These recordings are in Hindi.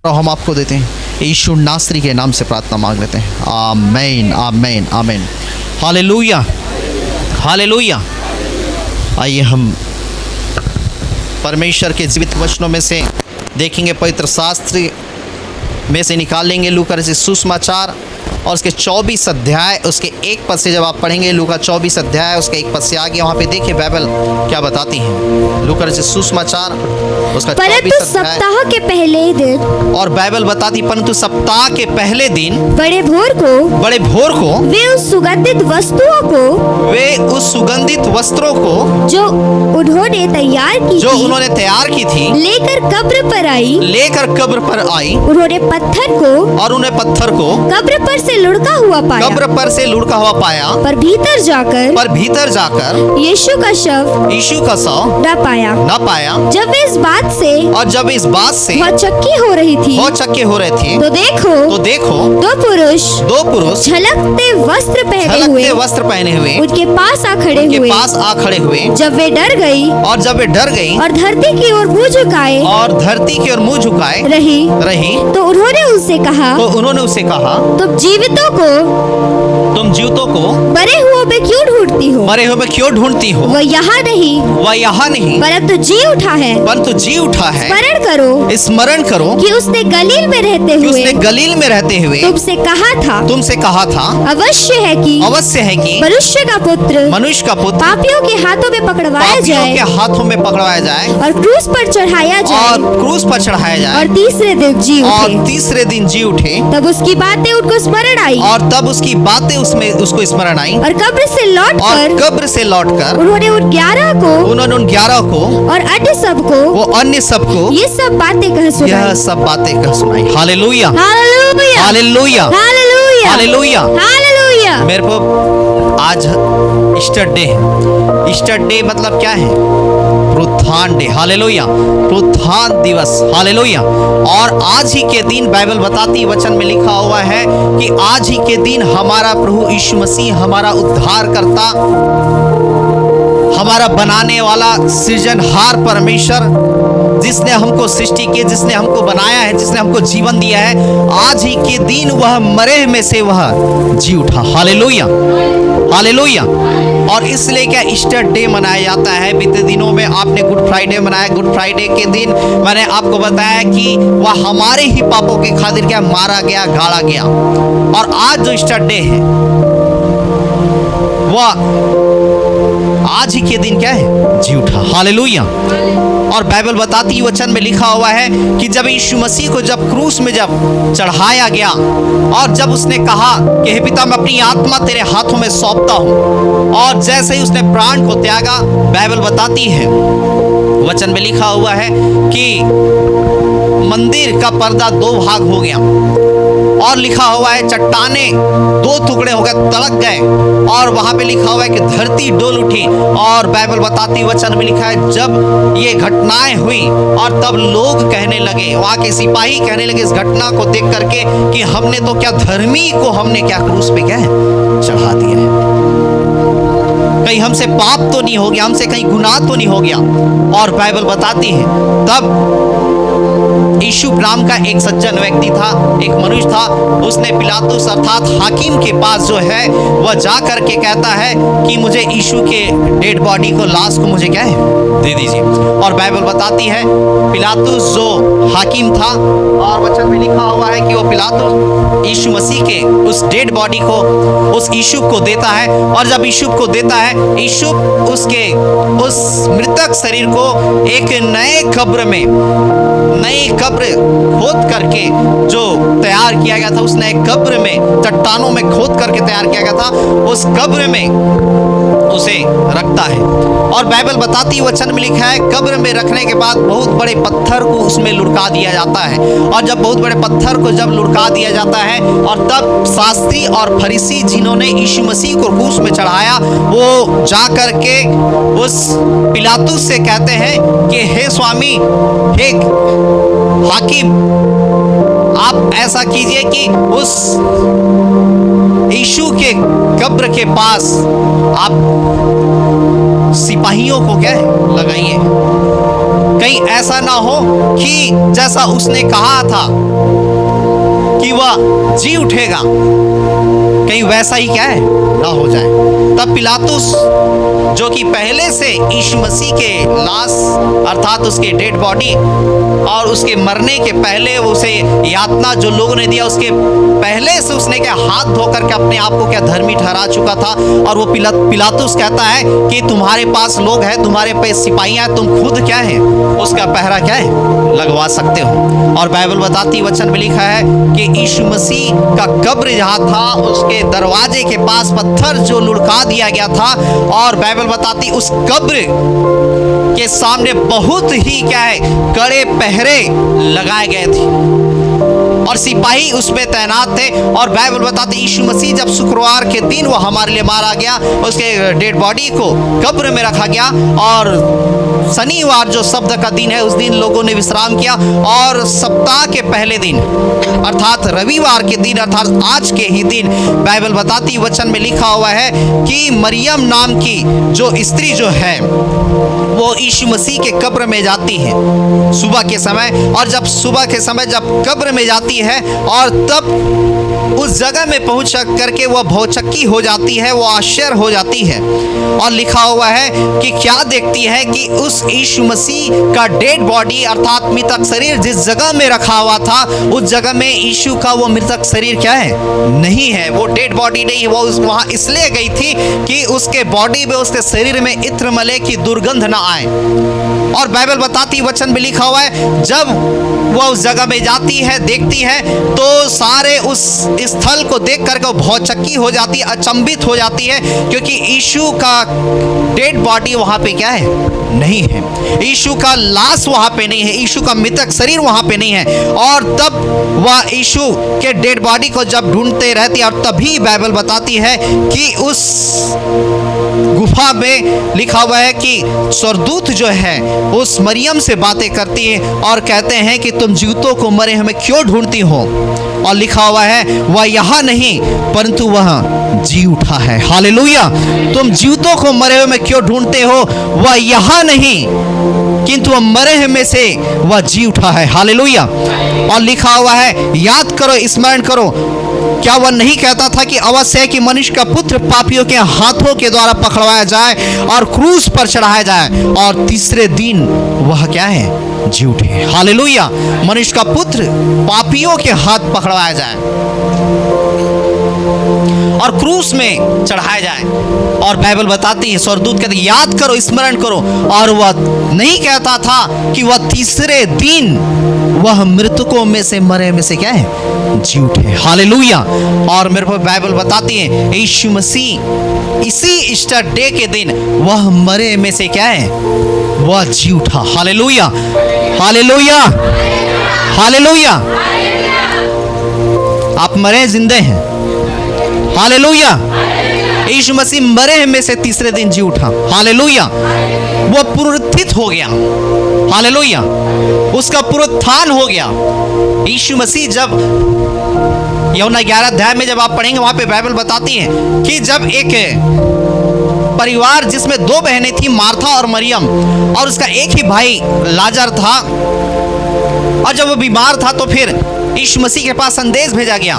हम आपको देते हैं, यीशु नासरी के नाम से प्रार्थना मांग लेते हैं। आमीन आमीन आमीन। Hallelujah hallelujah. आइए हम परमेश्वर के जीवित वचनों में से देखेंगे, पवित्र शास्त्र में से निकालेंगे लूका रचित सुसमाचार और उसके 24 अध्याय, उसके 1 पद से जब आप पढ़ेंगे लूका 24 अध्याय उसके 1 पद से आगे, वहाँ पे देखिए बाइबल क्या बताती है। लूका रचित सुसमाचार उसका 24 अध्याय। सप्ताह के पहले दिन, और बाइबल बताती परंतु सप्ताह के पहले दिन बड़े भोर को वे उस सुगंधित वस्त्रों को जो उन्होंने तैयार की थी लेकर कब्र पर आई। उन्होंने पत्थर को कब्र पर से लुढ़का हुआ पाया, पर भीतर जाकर यीशु का शव न पाया। जब वे इस बात से बहुत चक्की हो रही थी, तो देखो दो पुरुष झलकते वस्त्र पहने हुए उनके पास आ खड़े हुए। जब वे डर गई और धरती की ओर मुंह झुकाए रही, तो उन्होंने उससे कहा, तुम जीवितों को मरे हुओं में क्यों ढूंढती हो? वह यहाँ नहीं परंतु जी उठा है। स्मरण करो कि उसने गलील में रहते हुए तुमसे कहा था, अवश्य है कि मनुष्य का पुत्र पापियों के हाथों में पकड़वाया जाए और क्रूस पर चढ़ाया जाए और तीसरे दिन जी उठे। तब उसकी बातें उनको स्मरण आई उसको स्मरण आई। और कब्र से लौटकर उन्होंने उन 11 को और अन्य सबको ये सब बातें कह सुनाई। Hallelujah hallelujah hallelujah hallelujah hallelujah. Hallelujah. मेरे को आज ईस्टर डे मतलब क्या है? पुनरुत्थान डे। हालेलुया, पुनरुत्थान दिवस। हालेलुया। और आज ही के दिन बाइबल बताती, वचन में लिखा हुआ है कि आज ही के दिन हमारा प्रभु यीशु मसीह, हमारा उद्धारकर्ता, हमारा बनाने वाला सृजनहार परमेश्वर, जिसने हमको सृष्टि की, जिसने हमको बनाया है, जिसने हमको जीवन दिया है, आज ही के दिन वह मरे में से वह जी उठा। Hallelujah hallelujah. और इसलिए क्या ईस्टर डे मनाया जाता है? बीते दिनों में आपने गुड फ्राइडे मनाया। गुड फ्राइडे के दिन मैंने आपको बताया कि वह हमारे ही पापों के खातिर क्या मारा गया, गाड़ा गया। और आज जो ईस्टर डे है वह आज ही के दिन क्या है? जी उठा। हालेलुया। और बाइबल बताती, वचन में लिखा हुआ है कि जब यीशु मसीह को जब क्रूस में जब चढ़ाया गया और जब उसने कहा कि हे पिता, मैं अपनी आत्मा तेरे हाथों में सौंपता हूं, और जैसे ही उसने प्राण को त्यागा, बाइबल बताती है, वचन में लिखा हुआ है कि मंदिर का पर्दा 2 भाग हो गया, और लिखा हुआ है चट्टाने 2 टुकड़े हो गए, तड़क गए, और वहां पे लिखा हुआ है कि धरती डोल उठी। और बाइबल बताती, वचन में लिखा है, जब ये घटनाएं हुई और तब लोग कहने लगे, वहां के सिपाही कहने लगे इस घटना को देख करके कि हमने तो क्या धर्मी को हमने क्या क्रूस पे क्या है चढ़ा दिया है, कहीं हमसे पाप तो नहीं हो गया, हमसे कहीं गुनाह तो नहीं हो गया। और बाइबल बताती है तब यीशु नाम का एक सज्जन व्यक्ति था, एक मनुष्य था, उसने पिलातुस अर्थात हाकिम के पास जो है वह जा करके कहता है कि मुझे यीशु के डेड बॉडी को, लाश को मुझे क्या है दे दीजिए। और बाइबल बताती है पिलातुस जो हाकिम था, और वचन में लिखा हुआ है कि वो पिलातुस यीशु मसीह के उस डेड बॉडी को उस यीशु को देता है। और जब यीशु को देता है, यीशु उसके उस मृतक शरीर को एक नए कब्र खोद करके जो तैयार किया गया था, उस नए कब्र में चट्टानों में खोद करके तैयार किया गया था, उस कब्र में उसे रखता है। और बाइबल बताती, वचन में लिखा है, कब्र में रखने के बाद बहुत बड़े पत्थर को उसमें लुढ़का दिया जाता है। और जब बहुत बड़े पत्थर को जब लुढ़का दिया जाता है, और तब शास्त्री और फरीसी जिन्होंने यीशु मसीह को क्रूस में चढ़ाया, वो जा करके उस पिलातुस से कहते हैं कि हे स्वामी, हे हाकिम, आप ऐसा कीजिए कि उस यीशु के कब्र के पास आप सिपाहियों को क्या लगाइए। कहीं ऐसा ना हो कि जैसा उसने कहा था कि वह जी उठेगा, कहीं वैसा ही क्या है ना हो जाए। तब पिलातुस जो कि पहले से यीशु मसीह के लाश अर्थात उसके डेड बॉडी और उसके मरने के पहले उसे यातना जो लोगों ने दिया उसके पहले से उसने क्या हाथ धो करके अपने आप को क्या धर्मी ठहरा चुका था। और वो पिलातुस कहता है कि तुम्हारे पास लोग हैं, तुम्हारे पास सिपाहियां हैं, तुम खुद क्या है उसका पहरा क्या है लगवा सकते हो। और बाइबल बताती वचन में लिखा है कि यीशु मसीह का कब्र जहाँ था उसके दरवाजे के पास पत्थर जो लुढ़का दिया गया था और बाइबल बताती उस कब्र के सामने बहुत ही क्या है कड़े पहरे लगाए गए थे और सिपाही उस पे तैनात थे। और बाइबल बताती यीशु मसीह जब शुक्रवार के दिन वो हमारे लिए मारा गया, उसके डेड बॉडी को कब्र में रखा गया और शनिवार जो शब्द का दिन है उस दिन लोगों ने विश्राम किया और सप्ताह के पहले दिन अर्थात रविवार के दिन अर्थात आज के ही दिन बाइबल बताती वचन में लिखा हुआ है कि मरियम नाम की जो स्त्री जो है वो यीशु मसीह के कब्र में जाती है सुबह के समय। और जब सुबह के समय जब कब्र में जाती है और तब उस जगह में पहुंच करके वह भौचक्की हो जाती है, वो आश्चर्य हो जाती है। और लिखा हुआ है कि क्या देखती है कि उस यीशु मसीह का डेड बॉडी अर्थात मृतक शरीर जिस जगह में रखा हुआ था उस जगह में यीशु का वो मृतक शरीर क्या है नहीं है, वो डेड बॉडी नहीं, वो वहां इसलिए गई थी कि उसके बॉडी में उसके शरीर में इत्र मले की दुर्गंध ना आए। और बाइबल बताती वचन में लिखा हुआ है जब वह उस जगह में जाती है देखती है तो सारे उस स्थल को देख करके वो भौचक्की हो जाती है, अचंभित हो जाती है क्योंकि यीशु का डेड बॉडी वहां पे क्या है नहीं है, यीशु का लाश वहां पे नहीं है, यीशु का मृतक शरीर वहां पे नहीं है। और तब वह यीशु के डेड बॉडी को जब ढूंढते रहती है और तभी बाइबल बताती है कि उस गुफा में लिखा हुआ है कि स्वर्गदूत जो है उस मरियम से बातें करती है और कहते हैं कि तुम जीवितों को मरे हमें क्यों ढूंढती हो। और लिखा हुआ है वह यहाँ नहीं परंतु वह जी उठा है। हालेलुया। तुम जीवितों को मरे हुए में क्यों ढूंढते हो, वह यहाँ नहीं किंतु वह मरे हुए में से वह जी उठा है। हालेलुया। और लिखा हुआ है याद करो स्मरण करो, क्या वह नहीं कहता था कि अवश्य है कि मनुष्य का पुत्र पापियों के हाथों के द्वारा पकड़वाया जाए और क्रूस पर चढ़ाया जाए और तीसरे दिन वह क्या है जी उठे। हालेलुया। मनुष्य का पुत्र पापियों के हाथ पकड़वाया जाए और क्रूस में चढ़ाया जाए। और बाइबल बताती है स्वर्गदूत कहते याद करो स्मरण करो, और वह नहीं कहता था कि वह तीसरे दिन वह मृतकों में से मरे में से क्या है जी उठे। हालेलुया। और मेरे को बाइबल बताती है यीशु मसीह इसी ईस्टर डे के दिन वह मरे में से क्या है वह जी उठा। Hallelujah hallelujah hallelujah. आप मरे जिंदे हैं। हालेलुया। यीशु मसीह मरे में से तीसरे दिन जी उठा। हालेलुया। वो पुनरुत्थित हो गया। हालेलुया। उसका पुनरुत्थान हो गया। यीशु मसीह जब यूहन्ना 11 अध्याय में जब आप पढ़ेंगे वहां पे बाइबल बताती है कि जब एक परिवार जिसमें दो बहनें थी मार्था और मरियम और उसका एक ही भाई लाजर था और जब वो बीमार था तो फिर यीशु मसीह के पास संदेश भेजा गया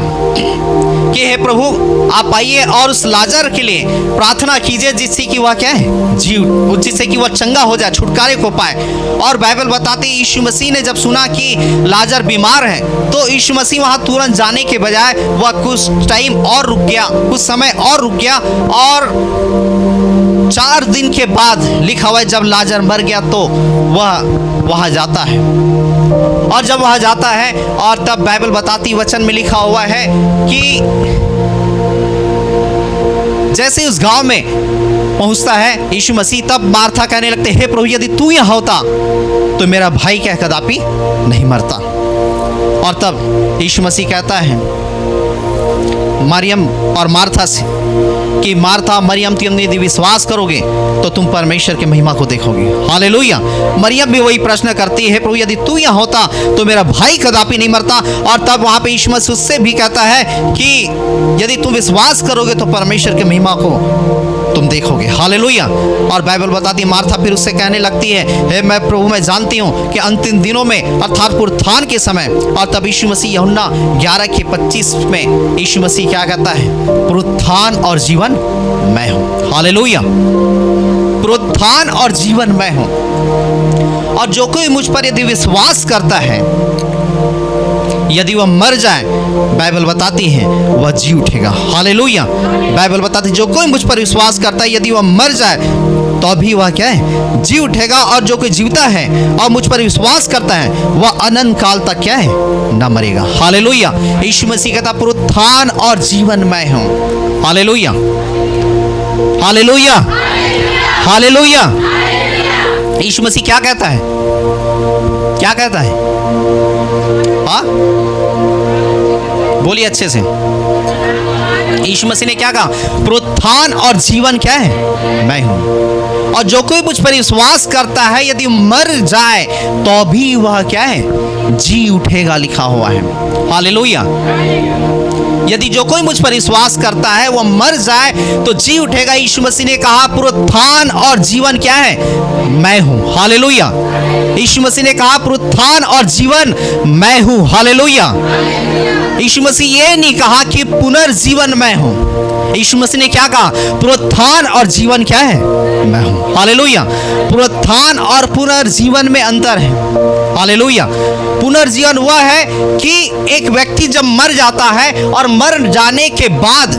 कि हे प्रभु आप आइए और उस लाजर के लिए प्रार्थना कीजिए जिससे कि वह क्या है जिससे कि वह चंगा हो जाए, छुटकारे को पाए। और बाइबल बताती है यीशु मसीह ने जब सुना कि लाजर बीमार है तो यीशु मसीह वहां तुरंत जाने के बजाय वह कुछ टाइम और रुक गया, कुछ समय और रुक गया और 4 दिन के बाद लिखा हुआ है जब लाजर मर गया तो वह वहां जाता है। और जब वहां जाता है और तब बाइबल बताती वचन में लिखा हुआ है कि जैसे उस गांव में पहुंचता है यीशु मसीह तब मार्था कहने लगते हे प्रभु यदि तू यहाँ होता तो मेरा भाई क्या कदापि नहीं मरता। और तब यीशु मसीह कहता है मरियम और मार्था से कि मार्था मरियम तुम यदि विश्वास करोगे तो तुम परमेश्वर की महिमा को देखोगे। हालेलुया। मरियम भी वही प्रश्न करती है, प्रभु यदि तू यहाँ होता तो मेरा भाई कदापि नहीं मरता। और तब वहां पे यीशु मसीह उससे भी कहता है कि यदि तुम विश्वास करोगे तो परमेश्वर की महिमा को तुम देखोगे। हालेलुया। और बाइबल बताती है मार्था फिर उससे कहने लगती है, हे मैं प्रभु मैं जानती हूँ कि अंतिम दिनों में अर्थात पुनरुत्थान के समय। और तब यीशु मसीह यूहन्ना 11:25 में यीशु मसीह क्या कहता है, पुनरुत्थान और जीवन मैं हूँ। हालेलुया। पुनरुत्थान और जीवन मैं हूँ, और जो कोई मुझ पर यदि विश्वास करता है, यदि वह मर जाए, बाइबल बताती है वह जी उठेगा। हालेलुया। बाइबल बताती है जो कोई मुझ पर विश्वास करता है, यदि वह मर जाए तो भी वह क्या है, जी उठेगा। और जो कोई जीवता है और मुझ पर विश्वास करता है वह अनंत काल तक क्या है, ना मरेगा। हालेलुया। यीशु मसीह कहता पुनरुत्थान और जीवन मैं हूँ। हालेलुया। हालेलुया। हालेलुया। यीशु मसीह क्या कहता है, क्या कहता है? हाँ बोलिए अच्छे से। यीशु मसीह ने क्या कहा, पुनरुत्थान और जीवन क्या है, मैं हूं। और जो कोई मुझ पर विश्वास करता है यदि मर जाए तो भी वह क्या है, जी उठेगा, लिखा हुआ है। हालेलुया। यदि जो कोई मुझ पर विश्वास करता है वह मर जाए तो जी उठेगा। यीशु मसीह ने कहा पुनरुत्थान और जीवन क्या है, मैं हूं। हालेलुया। यीशु मसीह ने कहा पुनरुत्थान और जीवन मैं हूं। हालेलुया। यीशु मसीह ये नहीं कहा कि पुनर्जीवन मैं हूं। यीशु मसीह ने क्या कहा, पुनरुत्थान और जीवन क्या है, मैं हूं। हालेलुया। पुनरुत्थान और पुनर्जीवन में अंतर है। हालेलुया। पुनर्जीवन वह है कि एक व्यक्ति जब मर जाता है और मर जाने के बाद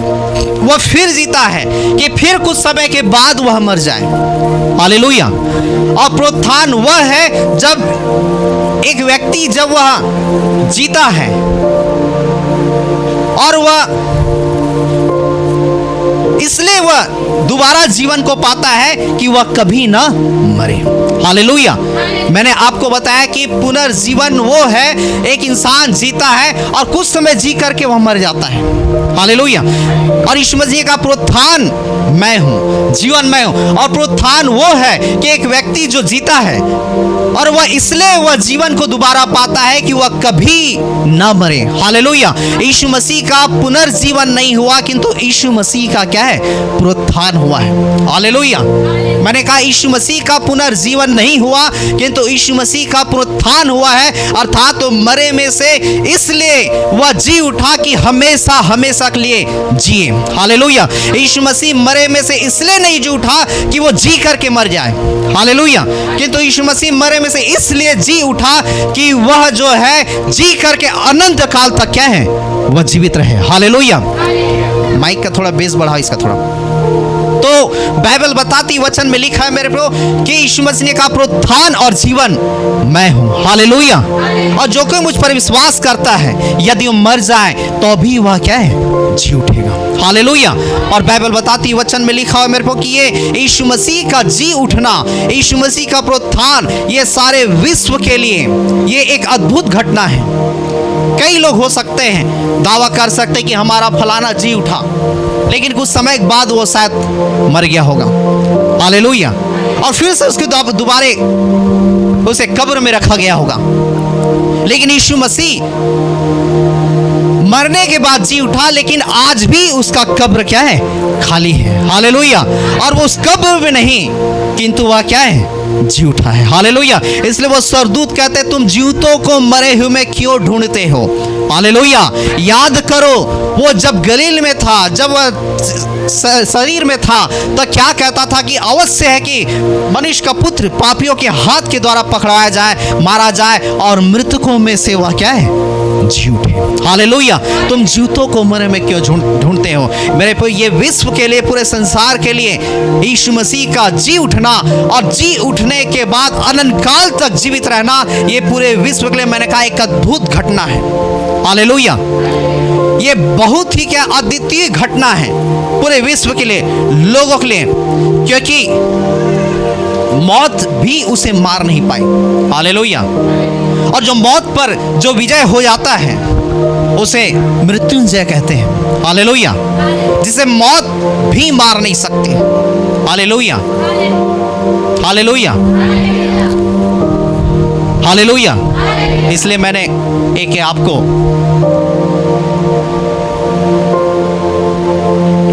वह फिर जीता है, कि फिर कुछ समय के बाद वह मर जाए। हालेलुया। और पुनरुत्थान वह है जब एक व्यक्ति जब वह जीता है और वह इसलिए वह दोबारा जीवन को पाता है कि वह कभी ना मरे। हालेलुया। मैंने आपको बताया कि पुनर्जीवन वो है, एक इंसान जीता है और कुछ समय जी करके वह मर जाता है। हालेलुया। और यीशु मसीह का पुनरुत्थान मैं हूं, जीवन मैं हूं। और पुनरुत्थान वो है कि एक व्यक्ति जो जीता है और वह इसलिए वह जीवन को दोबारा पाता है कि वह कभी ना मरे। हालेलुया। यीशु मसीह का पुनर्जीवन नहीं हुआ, किंतु यीशु मसीह का क्या है, पुनरुत्थान हुआ है। हालेलुया। मैंने कहा यीशु मसीह का पुनर्जीवन नहीं हुआ, किंतु यीशु मसीह का पुनरुत्थान हुआ है। अर्थात तो मरे में से इसलिए वह जी उठा कि हमेशा हमेशा के लिए जिए। हालेलुया। यीशु मसीह मरे में से इसलिए नहीं जी उठा कि वो जी करके मर जाए। हालेलुया। किंतु यीशु मसीह मरे में से इसलिए जी उठा कि वह जो है जी करके अनंत काल तक क्या है, वह जीवित रहे। हालेलुया। माइक का थोड़ा बेस बढ़ाओ इसका थोड़ा। तो बाइबल बताती वचन में लिखा है मेरे प्रभु कि यीशु मसीह का पुनरुत्थान और जीवन मैं हूं। हालेलुया। और जो कोई मुझ पर विश्वास करता है यदि वो मर जाए तो भी वह क्या है, जी उठेगा। हालेलुया। और बाइबल बताती वचन में लिखा है मेरे को कि ये यीशु मसीह का जी उठना, यीशु मसीह का पुनरुत्थान, ये सारे विश्व के लिए ये एक अद्भुत घटना है। कई लोग हो सकते हैं दावा कर सकते हैं कि हमारा फलाना जी उठा, लेकिन कुछ समय बाद वो शायद मर गया होगा। हालेलुया। और फिर से उसके दोबारे उसे कब्र में रखा गया होगा। लेकिन यीशु मसीह मरने के बाद जी उठा, लेकिन आज भी उसका कब्र क्या है, खाली है। हालेलुया। और वो उस कब्र में नहीं, किंतु वह क्या है, जी उठा है। हालेलुया। इसलिए वो स्वर्गदूत कहते हैं तुम जीवितों को मरे हुए में क्यों ढूंढते हो। हालेलुया। याद करो वो जब गलील में था, जब वह शरीर में था, तो क्या कहता था कि अवश्य है कि मनुष्य का पुत्र पापियों के हाथ के द्वारा पकड़ाया जाए, मारा जाए और मृतकों में से वह क्या है, जी उठे। हालेलुया। तुम जीवितों को मरे में क्यों ढूंढते हो। मेरे पर ये विश्व के लिए, पूरे संसार के लिए यीशु मसीह का जी उठना और जी उठने के बाद अनंत काल तक जीवित रहना, ये पूरे विश्व के लिए मैंने कहा एक अद्भुत घटना है। हालेलुया। ये बहुत ही क्या अद्वितीय घटना है पूरे विश्व के लिए, लोगों के लिए, क्योंकि मौत भी उसे मार नहीं पाई। हालेलुया। और जो मौत पर जो विजय हो जाता है, उसे मृत्युंजय कहते हैं। हालेलुया। जिसे मौत भी मार नहीं सकती। Hallelujah, hallelujah, hallelujah. इसलिए मैंने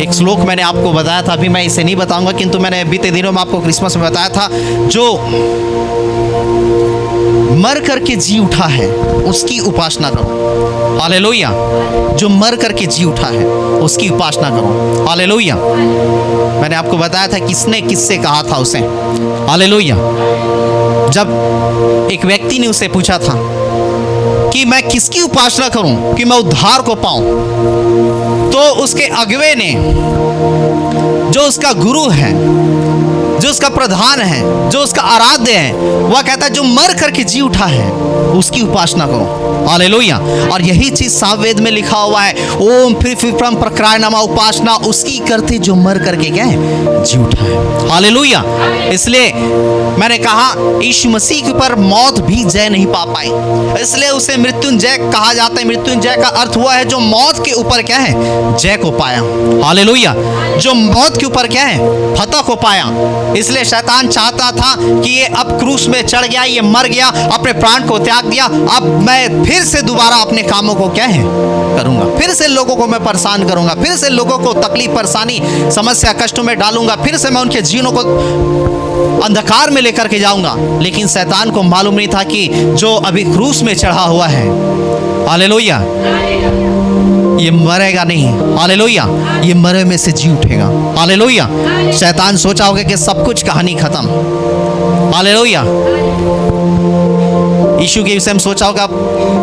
एक श्लोक मैंने आपको बताया था, अभी मैं इसे नहीं बताऊंगा, किंतु मैंने बीते दिनों में आपको क्रिसमस में बताया था, जो मर करके जी उठा है उसकी उपासना करो। हालेलुया। जो मर करके जी उठा है उसकी उपासना करो। हालेलुया। मैंने आपको बताया था किसने किससे कहा था उसे। हालेलुया। जब एक व्यक्ति ने उसे पूछा था कि मैं किसकी उपासना करूं कि मैं उद्धार को पाऊं, तो उसके अगुवे ने, जो उसका गुरु है, जो उसका प्रधान है, जो उसका आराध्य है, वह कहता है जो मर करके जी उठा है उसकी उपासना करो। हालेलुया। और यही चीज सामवेद में लिखा हुआ है, ओम फिर प्रक्राय नामा उपासना उसकी करते जो मर करके क्या है, जी उठा है। हालेलुया। इसलिए मैंने कहा यीशु मसीह के ऊपर मौत भी जय नहीं पा पाई, इसलिए उसे मृत्युंजय कहा जाता है। मृत्युंजय का अर्थ हुआ है जो मौत के ऊपर क्या है, जय को पाया। हालेलुया। जो मौत के ऊपर क्या है, फतह को पाया। इसलिए शैतान चाहता था कि ये अब क्रूस में चढ़ गया, ये मर गया, अपने प्राण को त्याग दिया, अब मैं फिर से दोबारा अपने कामों को क्या है करूंगा, फिर से लोगों को मैं परेशान करूंगा, फिर से लोगों को तकलीफ, परेशानी, समस्या, कष्टों में डालूंगा, फिर से मैं उनके जीवनों को अंधकार में लेकर के जाऊंगा। लेकिन शैतान को मालूम नहीं था कि जो अभी क्रूस में चढ़ा हुआ है, हालेलुया, ये मरेगा नहीं। हालेलुया। ये मरे में से जी उठेगा। हालेलुया। शैतान सोचा होगा कि सब कुछ कहानी खत्म। हालेलुया। यीशु के विषय में सोचा होगा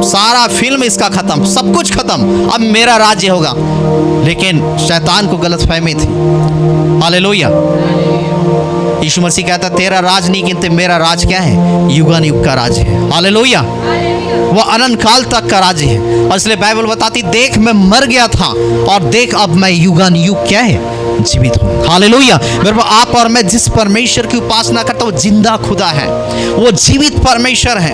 सारा फिल्म इसका खत्म, सब कुछ खत्म, अब मेरा राज्य होगा। लेकिन शैतान को गलतफहमी थी। हालेलुया। यीशु मसीह कहता तेरा राज नहीं, किंतु मेरा राज क्या है, युगानुयुग का राज है। हालेलुया। वह अनंत काल तक का राज्य है। और इसलिए बाइबल बताती, देख मैं मर गया था और देख अब मैं युगानुयुग क्या है, जीवित हूँ। हालेलुया। मेरे आप और मैं जिस परमेश्वर की उपासना करता हूँ वो जिंदा खुदा है, वो जीवित परमेश्वर है।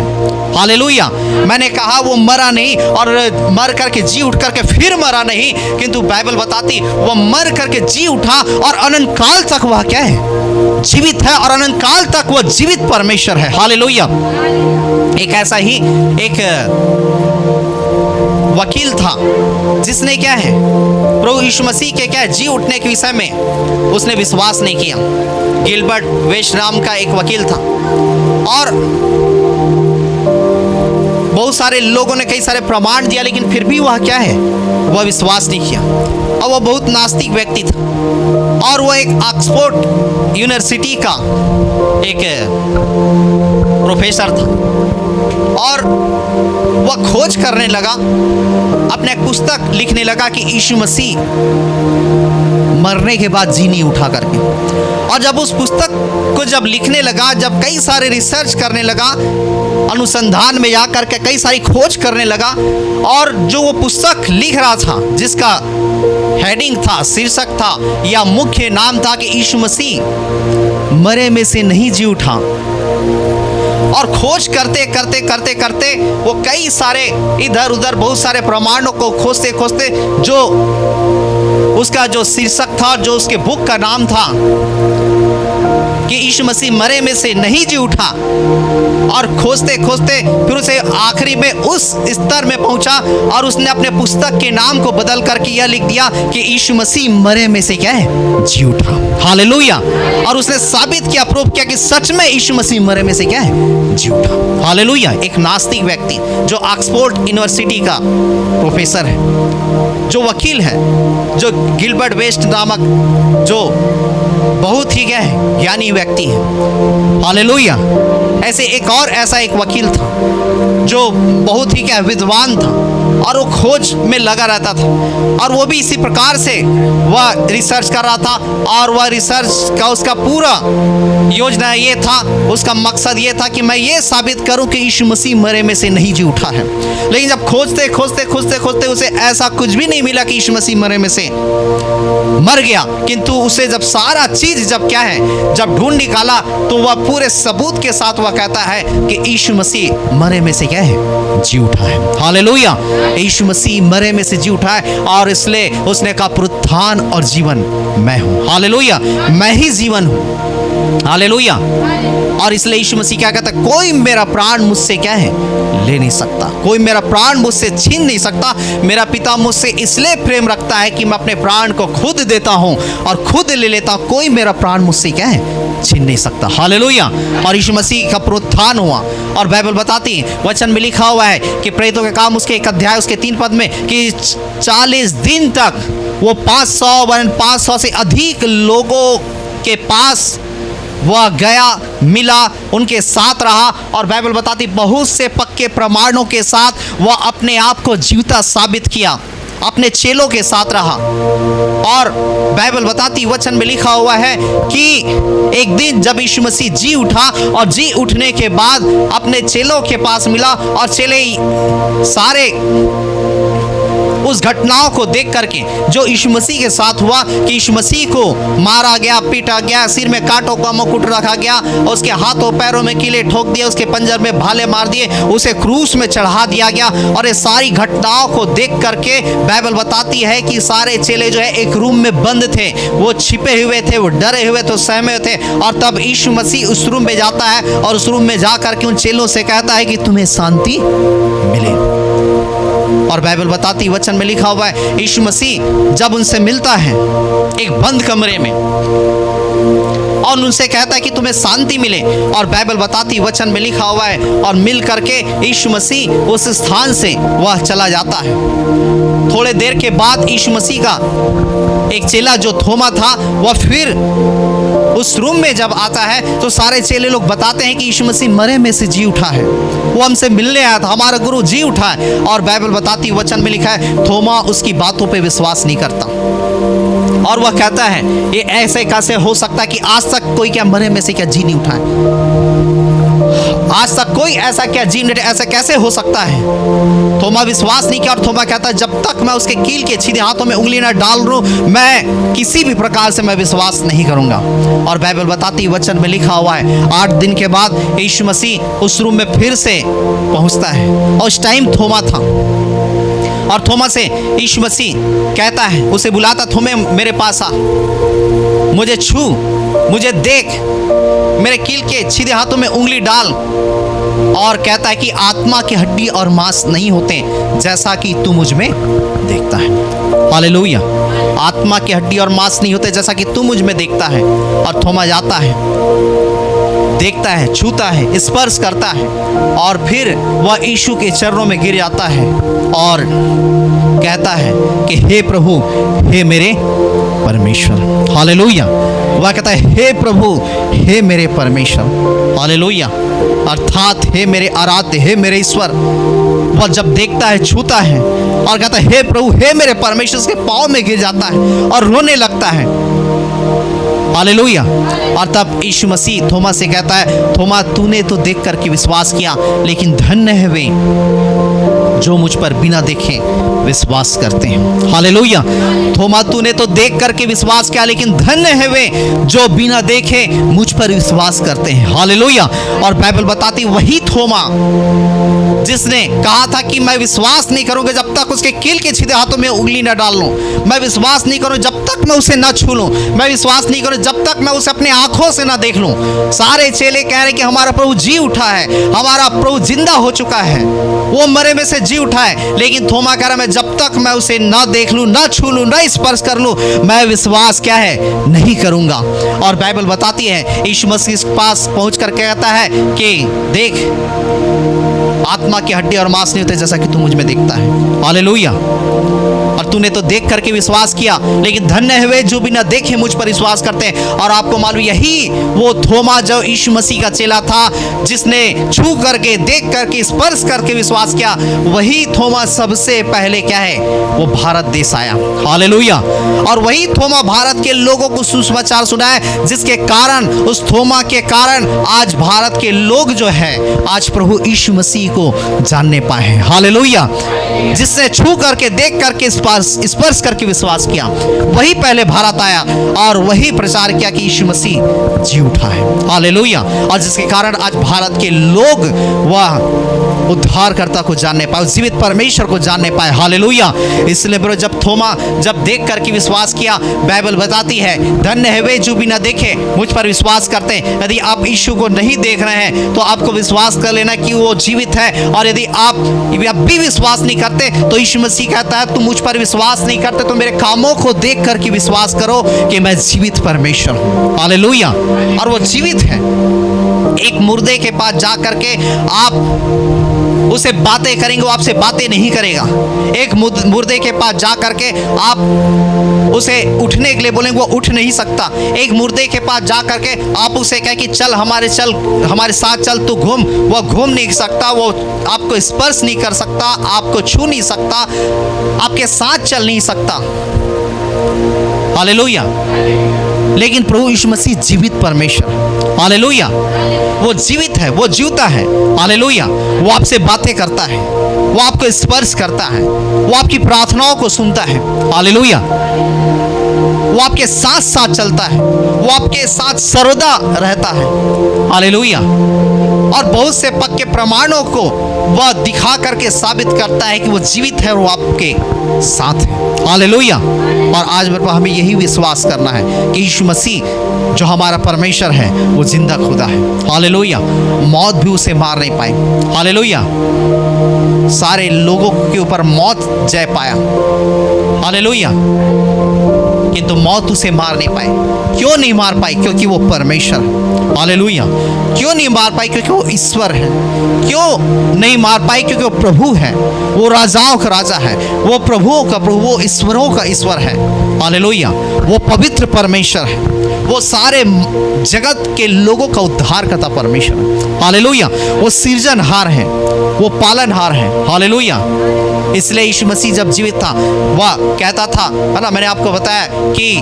हालेलुया। मैंने कहा वो मरा नहीं और मर करके जी उठ करके फिर मरा नहीं, किंतु बाइबल बताती वो मर करके जी उठा और अनंत काल तक वह क्या है, जीवित है, और अनंत काल तक वह जीवित परमेश्वर है। हालेलुया। एक ऐसा ही एक वकील था जिसने क्या है, प्रभु यीशु मसीह के क्या है, जी उठने के विषय में उसने विश्वास नहीं किया। गिलबर्ट वेस्ट नाम का एक वकील था और बहुत सारे लोगों ने कई सारे प्रमाण दिया, लेकिन फिर भी वह क्या है, वह विश्वास नहीं किया। और वह बहुत नास्तिक व्यक्ति था और वह एक ऑक्सफोर्ड यूनिवर्सिटी का एक प्रोफेसर था और वह खोज करने लगा, अपने एक पुस्तक लिखने लगा कि यीशु मसीह मरने के बाद जी नहीं उठा करके। और जब उस पुस्तक को जब लिखने लगा, जब कई सारे रिसर्च करने लगा, अनुसंधान में जा करके कई सारी खोज करने लगा, और जो वो पुस्तक लिख रहा था जिसका हेडिंग था, शीर्षक था या मुख्य नाम था कि यीशु मसीह मरे में से नहीं जी उठा, और खोज करते करते करते करते वो कई सारे इधर उधर बहुत सारे प्रमाणों को खोजते खोजते जो उसका जो शीर्षक था, जो उसके बुक का नाम था कि यीशु मसीह मरे में से नहीं जी उठा, और खोजते खोजते फिर उसे आखिरी में उस स्तर में पहुंचा और उसने अपने पुस्तक के नाम को बदल करके यह लिख दिया कि यीशु मसीह मरे में से क्या है, जी उठा। हालेलुया। और उसने साबित किया, प्रूव किया कि सच में यीशु मसीह मरे में से क्या है, जी उठा। हालेलुया। एक नास्तिक व्यक्ति जो ऑक्सफोर्ड यूनिवर्सिटी का प्रोफेसर है, जो वकील है, जो गिलबर्ट वेस्ट नामक जो बहुत ही क्या है, ज्ञानी व्यक्ति है। हालेलुया। ऐसे एक और ऐसा एक वकील था जो बहुत ही क्या विद्वान था और वो खोज में लगा रहता था, और वो भी इसी प्रकार से वह रिसर्च कर रहा था, और वह रिसर्च का उसका पूरा योजना ये था, उसका मकसद ये था कि मैं ये साबित करूं कि यीशु मसीह मरे में से नहीं जी उठा है। लेकिन जब खोजते खोजते खोजते खोजते उसे ऐसा कुछ भी नहीं मिला कि यीशु मसीह मरे में से मर गया, किंतु उसे जब सारा चीज जब क्या है, जब ढूंढ निकाला, तो वह पूरे सबूत के साथ वह कहता है कि यीशु मसीह मरे में से क्या है, जी उठा है। हालेलुया। यीशु मसीह मरे में से जी उठा है और इसलिए उसने कहा पुनरुत्थान और जीवन मैं हूं। हालेलुया, मैं ही जीवन हूं। हालेलुया। और इसलिए यीशु मसीह क्या कहता है, कोई मेरा प्राण मुझसे क्या है ले नहीं सकता, कोई मेरा प्राण मुझसे छीन नहीं सकता। मेरा पिता मुझसे इसलिए प्रेम रखता है कि मैं अपने प्राण को खुद देता हूं और खुद ले लेता हूं। कोई मेरा प्राण मुझसे क्या है छीन नहीं सकता। हालेलुया। और यीशु मसीह का पुनरुत्थान हुआ और बाइबल बताती है, वचन में लिखा हुआ है कि प्रेरितों के काम उसके 1 अध्याय उसके 3 पद में कि 40 दिन तक वो 500 से अधिक लोगों के पास वह गया, मिला, उनके साथ रहा और बाइबल बताती बहुत से पक्के प्रमाणों के साथ वह अपने आप को जीवता साबित किया, अपने चेलों के साथ रहा। और बाइबल बताती वचन में लिखा हुआ है कि एक दिन जब यीशु मसीह जी उठा और जी उठने के बाद अपने चेलों के पास मिला और चेले सारे उस घटनाओं को देख करके जो यीशु मसीह के साथ हुआ कि यीशु मसीह को मारा गया, पीटा गया, सिर में कांटों का मुकुट रखा गया, उसके हाथों पैरों में कीले ठोक दिए, उसके पंजर में भाले मार दिए, उसे क्रूस में चढ़ा दिया गया। और ये सारी घटनाओं को देख करके बाइबल बताती है कि सारे चेले जो है एक रूम में बंद थे, वो छिपे हुए थे, वो डरे हुए तो सहमे थे। और तब यीशु मसीह उस रूम में जाता है और उस रूम में जा करके उन चेलों से कहता है कि तुम्हें शांति मिले। और बाइबल बताती वचन में लिखा हुआ है यीशु मसीह जब उनसे मिलता है एक बंद कमरे में और उनसे कहता है कि तुम्हें शांति मिले। और बाइबल बताती वचन में लिखा हुआ है और मिल करके यीशु मसीह उस स्थान से वह चला जाता है। थोड़े देर के बाद यीशु मसीह का एक चेला जो थोमा था वह फिर उस रूम में जब आता है तो सारे चेले लोग बताते हैं कि यीशु मसीह मरे में से जी उठा है, वो हमसे मिलने आया था, हमारा गुरु जी उठा है। और बाइबल बताती वचन में लिखा है थोमा उसकी बातों पे विश्वास नहीं करता और वह कहता है ये ऐसे कैसे हो सकता है कि आज तक कोई क्या मरे में से क्या जी नहीं उठा है, आज तक कोई ऐसा क्या जी नहीं, ऐसा कैसे हो सकता है। थोमा विश्वास नहीं किया और थोमा कहता है जब तक मैं उसके कील के सीधे हाथों में उंगली ना डाल दूं मैं किसी भी प्रकार से मैं विश्वास नहीं करूंगा। और बाइबल बताती वचन में लिखा हुआ है 8 दिन के बाद यीशु मसीह उस रूम में फिर से पहुंचता है और उस टाइम थोमा था और थोमा से यीशु मसीह कहता है, उसे बुलाता, थोमे मेरे पास आ, मुझे छू, मुझे देख, मेरे कील के सीधे हाथों में उंगली डाल। और कहता है कि आत्मा की हड्डी और मांस नहीं होते जैसा कि तू मुझ में देखता है। हालेलुया। आत्मा की हड्डी और मांस नहीं होते जैसा कि तू मुझ में देखता है। और थोमा जाता है, देखता है, छूता है, स्पर्श करता है और फिर वह यीशु के चरणों में गिर जाता है और कहता है कि हे प्रभु, हे मेरे परमेश्वर। हालेलुया। वह कहता है हे प्रभु, हे मेरे परमेश्वर। हालेलुया। अर्थात हे मेरे आराध्य, हे मेरे ईश्वर। वह जब देखता है, छूता है और कहता है हे प्रभु, हे मेरे परमेश्वर, उसके पाँव में गिर जाता है और रोने लगता है। हालेलुया। और तब यीशु मसीह थोमा से कहता है थोमा तूने तो देख करके विश्वास किया, लेकिन धन्य है वे जो मुझ पर बिना देखे विश्वास करते हैं। हालेलुया। थोमा तूने तो देख करके विश्वास किया, लेकिन धन्य है वे जो बिना देखे मुझ पर विश्वास करते हैं। हालेलुया। और बाइबल बताती वही थोमा जिसने कहा था कि मैं विश्वास नहीं करूंगा जब तक उसके कील के सीधे हाथों में उंगली न डाल लूं, मैं विश्वास नहीं करूं जब तक मैं उसे न छू लूं, मैं विश्वास नहीं करूं जब तक मैं उसे अपने आंखों से न देख लूं। सारे चेले कह रहे कि हमारा प्रभु जी उठा है, हमारा प्रभु जिंदा हो चुका है, वो मरे में से जी उठा है। लेकिन थोमा कह रहा मैं जब तक मैं उसे न देख लूं, न छू लूं, न स्पर्श कर लूं, मैं विश्वास क्या है नहीं करूंगा। और बाइबल बताती है यीशु मसीह के पास पहुंच कर कहता है कि देख आत्मा की हड्डी और मांस नहीं होते जैसा कि तू मुझ में देखता है। हालेलुया। और तूने तो देख करके विश्वास किया, लेकिन धन्य है वे जो बिना देखे मुझ पर विश्वास करते हैं। और आपको मालूम यही वो थोमा जो यीशु मसीह का चेला था, जिसने छू करके, देख करके, स्पर्श करके विश्वास किया, वही थोमा सबसे पहले क्या है वो भारत देश आया। हालेलुया। और वही थोमा भारत के लोगों को सुसमाचार सुनाया, जिसके कारण, उस थोमा के कारण आज भारत के लोग जो है आज प्रभु यीशु मसीह को जानने पाए हैं। हालेलुया। जिसने छू करके, देख करके, स्पर्श स्पर्श करके विश्वास किया, वही पहले भारत आया और वही प्रचार किया कि यीशु मसीह जी उठा है। हालेलुया। और जिसके कारण आज भारत के लोग वह उद्धारकर्ता को जानने पाए, जीवित परमेश्वर को जानने पाए। हालेलुया। इसलिए ब्रो, जब थोमा जब देख करके विश्वास किया, बाइबल बताती है धन्य है वे जो बिना देखे मुझ पर विश्वास करते हैं। यदि आप यीशु को नहीं देख रहे हैं तो आपको विश्वास कर लेना कि वो जीवित है। और यदि आप भी विश्वास नहीं करते तो यीशु मसीह कहता है तुम मुझ पर विश्वास नहीं करते तो मेरे कामों को देख करके विश्वास करो कि मैं जीवित परमेश्वर हूं। हालेलुया। और वो जीवित है। एक मुर्दे के पास जा करके आप उसे बातें करेंगे, वो आपसे बातें नहीं करेगा। एक मुर्दे के पास जा करके आप उसे उठने के लिए बोलेंगे, वो उठ नहीं सकता। एक मुर्दे के पास जा करके आप उसे कहें कि चल हमारे साथ चल, तू घूम, वो घूम नहीं सकता, वो आपको स्पर्श नहीं कर सकता, आपको छू नहीं सकता, आपके साथ चल नहीं सकता। हालेलुया। लेकिन प्रभु यीशु मसीह जीवित परमेश्वर, हालेलुया, वो जीवित है, वो जीवता है। हालेलुया। वो आपसे बातें करता है, वो आपको स्पर्श करता है, वो आपकी प्रार्थनाओं को सुनता है। हालेलुया। वो आपके साथ साथ चलता है, वो आपके साथ सर्वदा रहता है। हालेलुया। और बहुत से पक्के प्रमाणों को वह दिखा करके साबित करता है कि वो जीवित है और वो आपके साथ है। हालेलुया। और आज मेरे को हमें यही विश्वास करना है कि यीशु मसीह जो हमारा परमेश्वर है वो जिंदा खुदा है। हालेलुया। मौत भी उसे मार नहीं पाई। हालेलुया। सारे लोगों के ऊपर मौत जय पाया। हालेलुया। किंतु मौत उसे मार नहीं पाई। क्यों नहीं मार पाई? क्योंकि वो परमेश्वर है। हालेलुया। क्यों नहीं मार पाई? क्योंकि वो ईश्वर है। क्यों नहीं मार पाई? क्योंकि वो प्रभु है, वो राजाओं का राजा है, वो प्रभुओं का प्रभु, वो ईश्वरों का ईश्वर है। हालेलुया। वो पवित्र परमेश्वर है, वो सारे जगत के लोगों का उद्धार करता परमेश्वर है। हालेलुया। वो सृजनहार है, वो पालनहार है। हालेलुया। इसलिए यीशु मसीह जब जीवित था वह कहता था, है ना, मैंने आपको बताया कि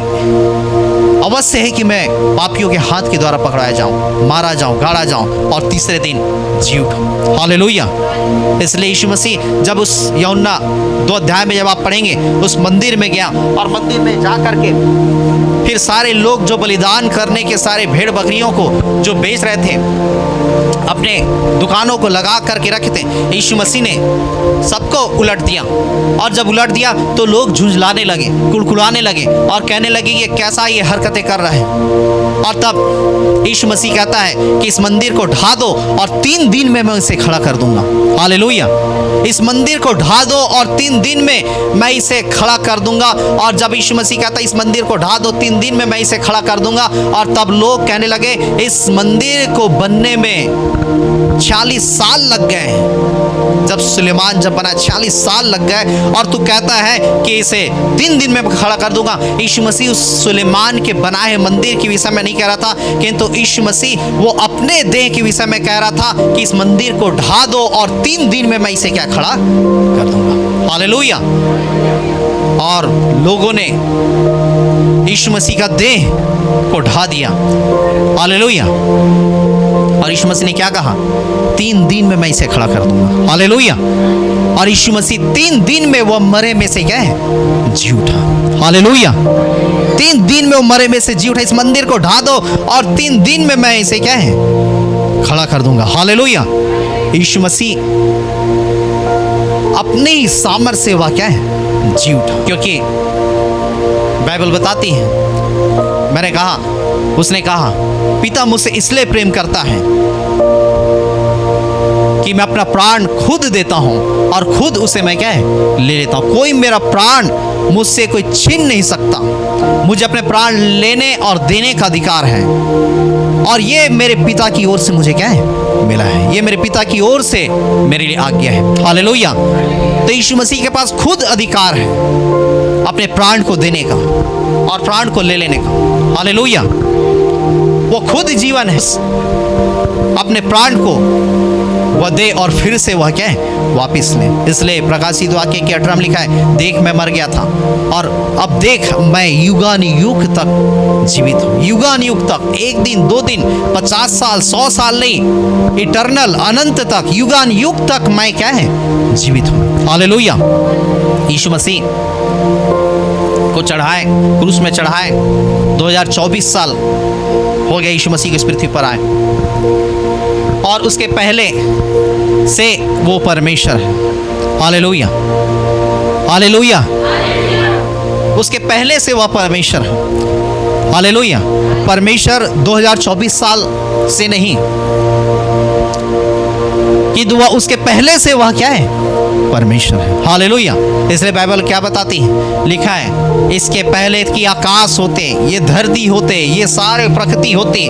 अवश्य है कि मैं पापियों के हाथ के द्वारा पकड़ाया जाऊं, मारा जाऊं, गाड़ा जाऊं और तीसरे दिन जी उठूं। हालेलुया। इसलिए यीशु मसीह जब उस यूहन्ना 2 अध्याय में जब आप पढ़ेंगे, उस मंदिर में गया और मंदिर में जा करके फिर सारे लोग जो बलिदान करने के सारे भेड़ बकरियों को जो बेच रहे थे, अपने दुकानों को लगा करके रखते, यीशु मसीह ने सबको उलट दिया। और जब उलट दिया तो लोग झुंझलाने लगे, कुड़कुड़ाने लगे और कहने लगे ये कैसा ये हरकतें कर रहा है। और तब यीशु मसीह कहता है कि इस मंदिर को ढा दो और 3 दिन में मैं इसे खड़ा कर दूंगा। हालेलुया। इस मंदिर को ढा दो और 3 दिन में मैं इसे खड़ा कर दूंगा। और जब यीशु मसीह कहता है इस मंदिर को ढा दो, 3 दिन में मैं इसे खड़ा कर दूंगा, और तब लोग कहने लगे इस मंदिर को बनने में 40 साल लग गए। जब सुलेमान जब बना 40 साल लग गए और तू कहता है कि इसे 3 दिन में खड़ा कर दूंगा। यीशु मसीह उस सुलेमान के बनाए मंदिर के विषय में नहीं कह रहा था, किंतु यीशु मसीह वो अपने देह के विषय में कह रहा था कि इस मंदिर को ढा दो और 3 दिन में मैं इसे क्या खड़ा कर दूंगा। हालेलुया। और लोगों ने यीशु मसीह का देह को ढा दिया। हालेलुया। और यीशु मसीह ने क्या कहा? 3 दिन में मैं इसे खड़ा कर दूंगा। हालेलुया। और यीशु मसीह 3 दिन में वो मरे में से क्या है? जी उठा। हालेलुया। 3 दिन में वो मरे में से जी उठा। इस मंदिर को ढा दो और 3 दिन में मैं इसे क्या है? खड़ा कर दूंगा। हालेलुया। यीशु मसीह अपनी सामर्थ्य से वह क्या है? जी उठा। क्योंकि बाइबल बताती है, मैंने कहा, उसने कहा पिता मुझसे इसलिए प्रेम करता है कि मैं अपना प्राण खुद देता हूं और खुद उसे मैं क्या है? ले लेता हूं। कोई मेरा प्राण मुझसे कोई छीन नहीं सकता। मुझे अपने प्राण लेने और देने का अधिकार है और ये मेरे पिता की ओर से मुझे क्या है? मिला है। ये मेरे पिता की ओर से मेरे लिए आज्ञा है। हालेलुया। तो यीशु मसीह के पास खुद अधिकार है अपने प्राण को देने का और प्राण को ले लेने का। हालेलुया। वो खुद जीवन है। अपने प्राण को वह दे और फिर से वह क्या है? वापिस ले। इसलिए प्रकाशित वाक्य के 18 में लिखा है, देख मैं मर गया था और अब देख मैं युगान युग तक जीवित हूँ। युगान युग तक, 1 दिन 2 दिन 50 साल 100 साल नहीं, इटर्नल, अनंत तक, युगान युग तक मैं क्या है? जीवित हूँ। हालेलुया। यीशु मसीह को चढ़ाए, क्रूस में चढ़ाए। 2024 साल हो गया यीशु मसीह को इस पृथ्वी पर आए, और उसके पहले से वो परमेश्वर है। Hallelujah, hallelujah. उसके पहले से वह परमेश्वर है। हालेलुया। परमेश्वर 2024 साल से नहीं, कि वह उसके पहले से वह क्या है? परमेश्वर है। हालेलुया। इसलिए बाइबल क्या बताती है? लिखा है इसके पहले कि आकाश होते, ये धरती होते, ये सारे प्रकृति होती,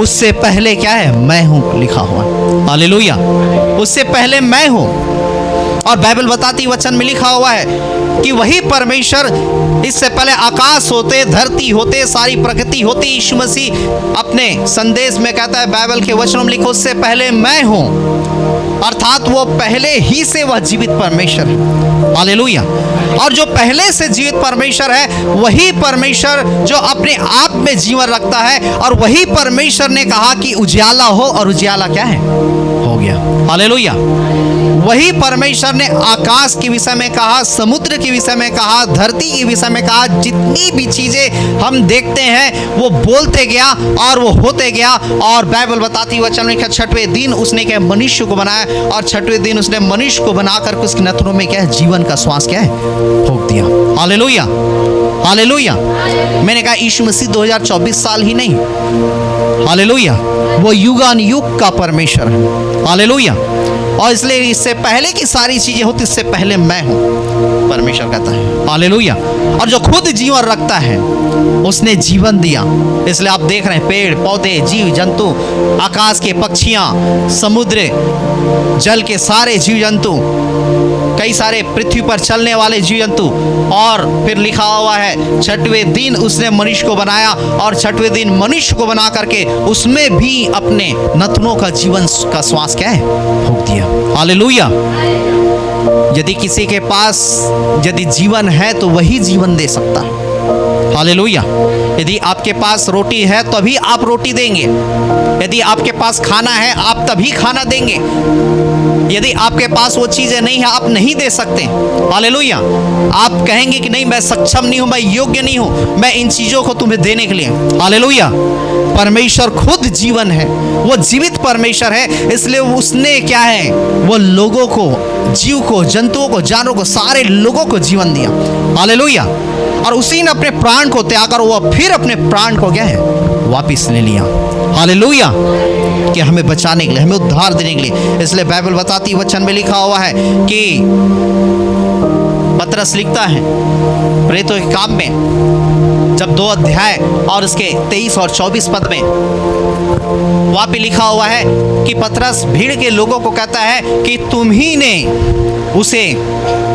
उससे पहले क्या है? मैं हूं, लिखा हुआ। हालेलुया। उससे पहले मैं हूं। और बाइबल बताती, वचन में लिखा हुआ है कि वही परमेश्वर, इससे पहले आकाश होते, धरती होते, सारी प्रकृति होती। यीशु मसीह अपने संदेश में कहता है, बाइबल के वचनों में लिखो, उससे पहले मैं हूं। अर्थात वो पहले ही से वह जीवित परमेश्वर है। हालेलुया। और जो पहले से जीवित परमेश्वर है, वही परमेश्वर जो अपने आप में जीवन रखता है, और वही परमेश्वर ने कहा कि उजियाला हो, और उजियाला क्या है? हो गया। हालेलुया। वही परमेश्वर ने आकाश के विषय में कहा, समुद्र के विषय में कहा, धरती के विषय में कहा। जितनी भी चीजें हम देखते हैं वो बोलते गया और वो होते गया। और बाइबल बताती, वचन में, छठवें दिन उसने क्या? मनुष्य को बनाया, और छठवें दिन उसने मनुष्य को बनाकर उसके नथनों में क्या है? जीवन का श्वास क्या है? फूंक दिया। Hallelujah, hallelujah. मैंने कहा यीशु मसीह 2024 साल ही नहीं, हालेलुया, वो युगान युग का परमेश्वर है। हालेलुया। और इसलिए इससे पहले की सारी चीजें होती, इससे पहले मैं हूं, परमेश्वर कहता है। हालेलुया। और जो खुद जीवन रखता है, उसने जीवन दिया। इसलिए आप देख रहे हैं पेड़ पौधे, जीव जंतु, आकाश के पक्षियां, समुद्र, जल के सारे जीव जंतु, कई सारे पृथ्वी पर चलने वाले जीव जंतु। और फिर लिखा हुआ है, छठवें दिन उसने मनुष्य को बनाया, और छठवें दिन मनुष्य को बना करके उसमें भी अपने नथनों का जीवन का श्वास क्या है? फूंक दिया। हालेलुया। यदि किसी के पास यदि जीवन है तो वही जीवन दे सकता है। हालेलुया। यदि आपके पास रोटी है तभी आप रोटी देंगे। यदि आपके पास खाना है आप तभी खाना देंगे। यदि आपके पास वो चीजें नहीं है, आप नहीं दे सकते। हालेलुया। आप कहेंगे कि नहीं, मैं सक्षम नहीं हूं, मैं योग्य नहीं हूं, मैं इन चीजों को तुम्हें देने के लिए। हालेलुया। परमेश्वर खुद जीवन है, वो जीवित परमेश्वर है। इसलिए उसने क्या है? वो लोगों को, जीव को, जंतुओं को, जानवरों को, सारे लोगों को जीवन दिया। हालेलुया। और उसी ने अपने प्राण को त्याग कर वो फिर अपने प्राण को क्या है? वापिस ले लिया। हालेलुया। कि हमें बचाने के लिए, हमें उद्धार देने के लिए। इसलिए बाइबल बताती, वचन में लिखा हुआ है कि पतरस लिखता है प्रेरितों के काम में, जब 2 अध्याय और उसके 23 और 24 पद में वहां पे लिखा हुआ है कि पतरस भीड़ के लोगों को कहता है कि तुम ही ने उसे,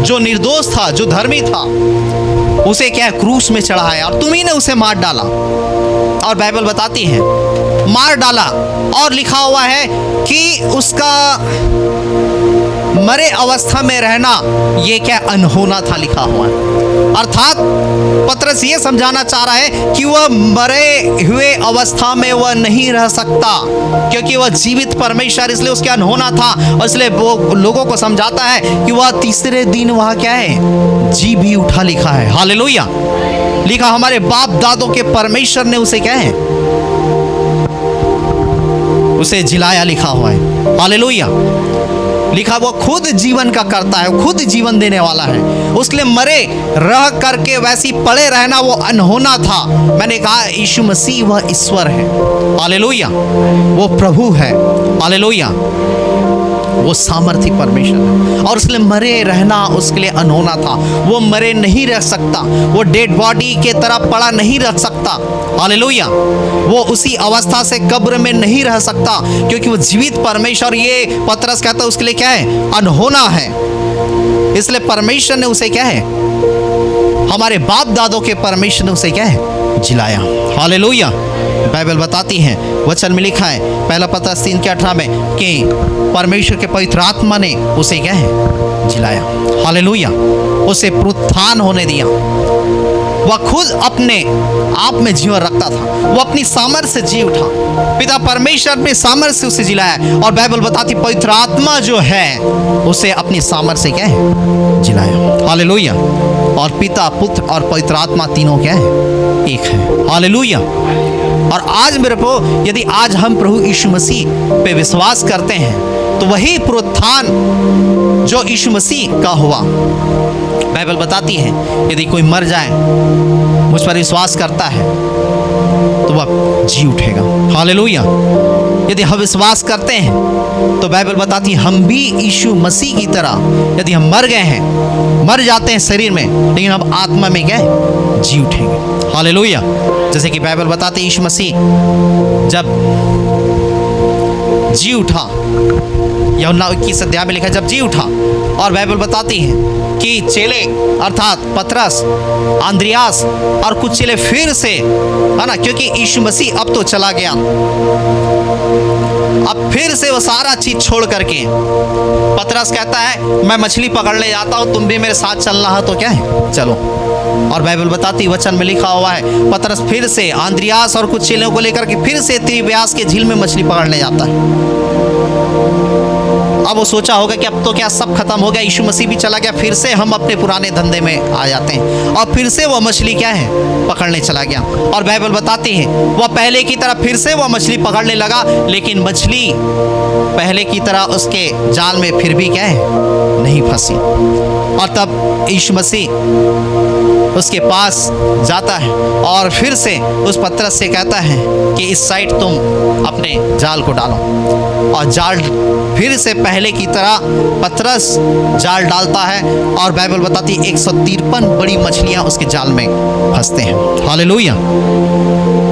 जो निर्दोष था, जो धर्मी था, उसे क्या है? क्रूस में चढ़ाया, और तुम ही ने उसे मार डाला। और बाइबल बताती है मार डाला, और लिखा हुआ है कि उसका मरे अवस्था में रहना ये क्या? अनहोना था, लिखा हुआ है। अर्थात पतरस ये समझाना चाह रहा है कि वह मरे हुए अवस्था में वह नहीं रह सकता, क्योंकि वह जीवित परमेश्वर, इसलिए उसके अनहोना था। और इसलिए वो लोगों को समझाता है कि वह तीसरे दिन वह क्या है? जी भी उठा, लिखा है। हालेलुया। लिखा हमारे बाप दादों के परमेश्वर ने उसे क्या है? उसे जिलाया, लिखा हुआ है। हालेलुया। लिखा वो खुद जीवन का करता है, खुद जीवन देने वाला है। उसके मरे रह करके वैसी पड़े रहना वो अनहोना था। मैंने कहा यीशु मसीह वह ईश्वर है। हालेलुया। वो प्रभु है। हालेलुया। वो सामर्थी परमेश्वर है, और उसके लिए मरे रहना उसके लिए अनहोना था। वो मरे नहीं रह सकता, वो डेड बॉडी के तरह पड़ा नहीं रह सकता। हालेलुया। वो उसी अवस्था से कब्र में नहीं रह सकता, क्योंकि वो जीवित परमेश्वर, ये पतरस कहता है, उसके लिए क्या है? अनहोना है। इसलिए परमेश्वर ने उसे क्या है? हमारे बाप दादों के परमेश्वर ने उसे क्या है? जिलाया। हालेलुया। बाइबल बताती है, वचन में लिखा है, पहला पतरस 3:18 में, कि परमेश्वर के पवित्र आत्मा ने उसे क्या है? जिलाया। हालेलुया। उसे पुनरुत्थान होने दिया। वह खुद अपने आप में जीवन रखता था, वो अपनी सामर्थ्य से जी उठा। पिता परमेश्वर अपने सामर्थ्य से उसे जिलाया, और बाइबल बताती पवित्र आत्मा जो है उसे अपनी सामर्थ्य से क्या है, जिलाया। हालेलुया। और पिता, पुत्र और पवित्र आत्मा तीनों क्या है, एक है। हालेलुया। और आज मेरे को, यदि आज हम प्रभु यीशु मसीह पे विश्वास करते हैं तो वही पुनरुत्थान जो यीशु मसीह का हुआ, बाइबल बताती है यदि कोई मर जाए, मुझ पर विश्वास करता है तो वह जी उठेगा। हालेलुया। यदि हम विश्वास करते हैं तो बाइबल बताती है हम भी यीशु मसीह की तरह, यदि हम मर गए हैं, मर जाते हैं शरीर में, लेकिन हम आत्मा में क्या है, जी उठेंगे। हालेलुया। जैसे कि बाइबल बताती है यीशु मसीह जब जी उठा, यूहन्ना 21 अध्याय में लिखा जब जी उठा, और बाइबल बताती है कि चेले अर्थात पतरस, अंद्रियास और कुछ चेले फिर से, है ना, क्योंकि यीशु मसीह अब तो चला गया, अब फिर से वो सारा चीज छोड़ करके पतरस कहता है मैं मछली पकड़ने जाता हूं, तुम भी मेरे साथ चलना है तो क्या है, चलो। और बाइबल बताती वचन में लिखा हुआ है पतरस फिर से अंद्रियास और कुछ चेलों को लेकर के फिर से तिबिरियास के झील में मछली पकड़ने जाता है। अब वो सोचा होगा कि अब तो क्या सब खत्म हो गया, यीशु मसीह भी चला गया, फिर से हम अपने पुराने धंधे में आ जाते हैं। और फिर से वो मछली क्या है, पकड़ने चला गया। और बाइबल बताती है वह पहले की तरह फिर से वह मछली पकड़ने लगा, लेकिन मछली पहले की तरह उसके जाल में फिर भी क्या है, नहीं फंसी। और तब यीशु मसीह उसके पास जाता है और फिर से उस पतरस से कहता है कि इस साइड तुम अपने जाल को डालो। और जाल फिर से पहले की तरह पतरस जाल डालता है, और बाइबल बताती है 153 बड़ी मछलियां उसके जाल में फंसते हैं। हालेलुया।